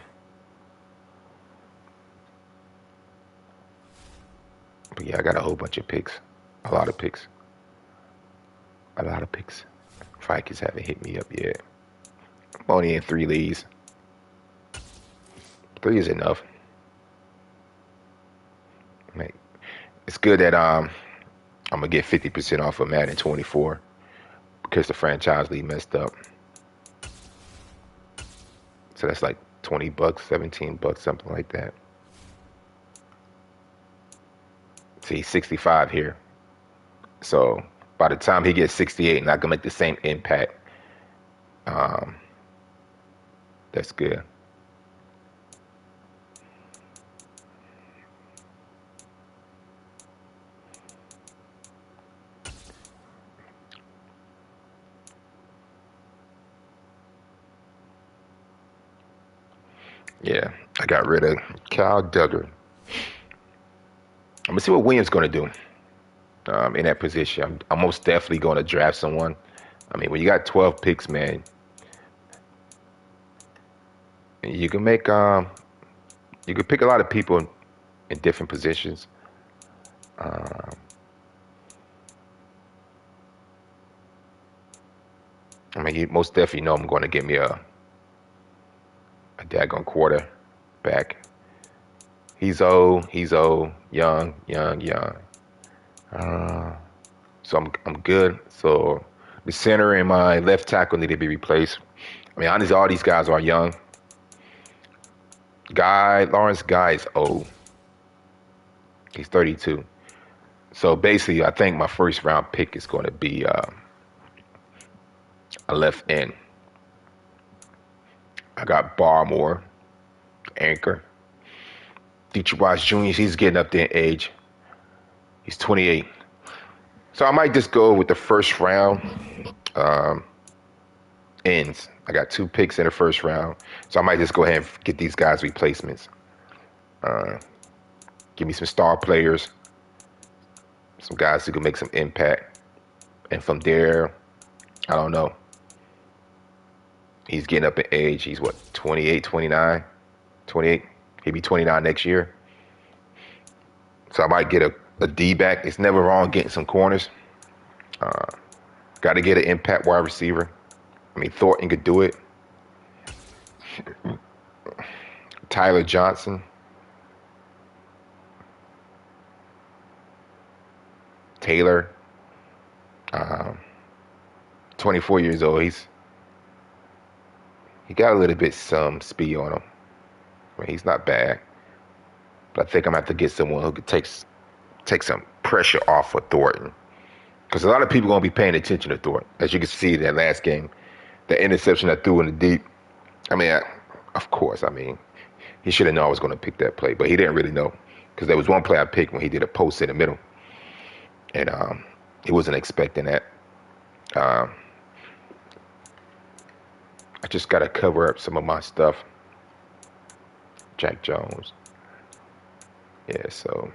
But yeah, I got a whole bunch of picks. A lot of picks. Vikings haven't hit me up yet. I'm only in 3 leagues. 3 is enough. It's good that I'm gonna get 50% off of Madden 24 because the franchise league messed up. So that's like $20, $17, something like that. See, 65 here. So by the time he gets 68, and I can make the same impact, that's good. Yeah, I got rid of Kyle Duggar. I'm gonna see what Williams gonna do in that position. I'm most definitely gonna draft someone. I mean, when you got 12 picks, man, you can make you can pick a lot of people in different positions. I mean, you most definitely know I'm going to get me a daggone quarterback. He's old, young. So I'm good. So the center and my left tackle need to be replaced. I mean, honestly, all these guys are young. Lawrence Guy is old. He's 32. So basically, I think my first round pick is going to be a left end. I got Barmore, anchor. Dietrich Wise Jr., he's getting up there in age. He's 28. So I might just go with the first round ends. I got 2 picks in the first round. So I might just go ahead and get these guys replacements. Give me some star players. Some guys who can make some impact. And from there, I don't know. He's getting up in age. He's what, 28, 29? 28? He'll be 29 next year. So I might get a D-back. It's never wrong getting some corners. Got to get an impact wide receiver. I mean, Thornton could do it. Tyler Johnson. Taylor, 24 years old. He got a little bit some speed on him. I mean, he's not bad. But I think I'm going to have to get someone who could take some pressure off of Thornton. Because a lot of people are going to be paying attention to Thornton. As you can see in that last game, the interception I threw in the deep. I mean, of course, I mean, he should have known I was going to pick that play. But he didn't really know. Because there was one play I picked when he did a post in the middle. And he wasn't expecting that. I just got to cover up some of my stuff. Jack Jones. Yeah, so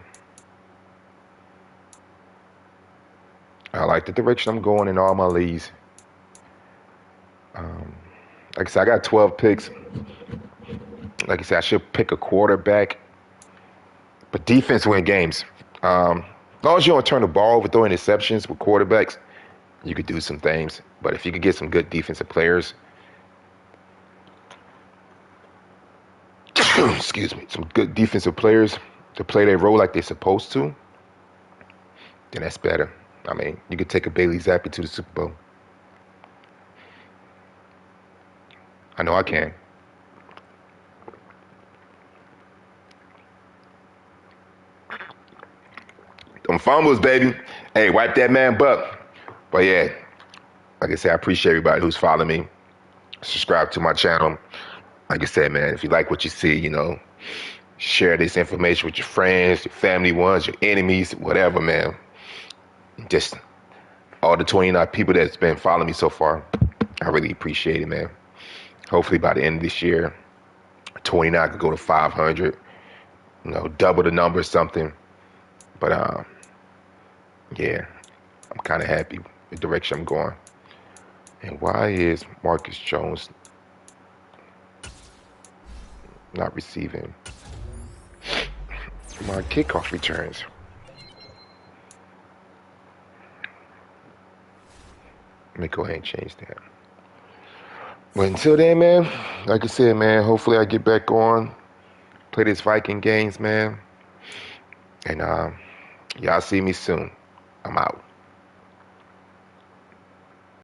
I like the direction I'm going in all my leagues. Like I said, I got 12 picks. Like I said, I should pick a quarterback. But defense win games. As long as you don't turn the ball over, throw interceptions with quarterbacks, you could do some things. But if you could get some good defensive players, excuse me, some good defensive players to play their role like they're supposed to, then that's better. I mean, you could take a Bailey Zappi to the Super Bowl. I know I can. Them fumbles, baby. Hey, wipe that man butt. But yeah, like I said, I appreciate everybody who's following me. Subscribe to my channel. Like I said, man, if you like what you see, you know, share this information with your friends, your family ones, your enemies, whatever, man. Just all the 29 people that's been following me so far, I really appreciate it, man. Hopefully by the end of this year, 29 could go to 500, you know, double the number or something. But yeah, I'm kind of happy with the direction I'm going. And why is Marcus Jones not receiving my kickoff returns? Let me go ahead and change that. But until then, man, like I said, man, hopefully I get back on, play this Viking games, man. And y'all see me soon. I'm out.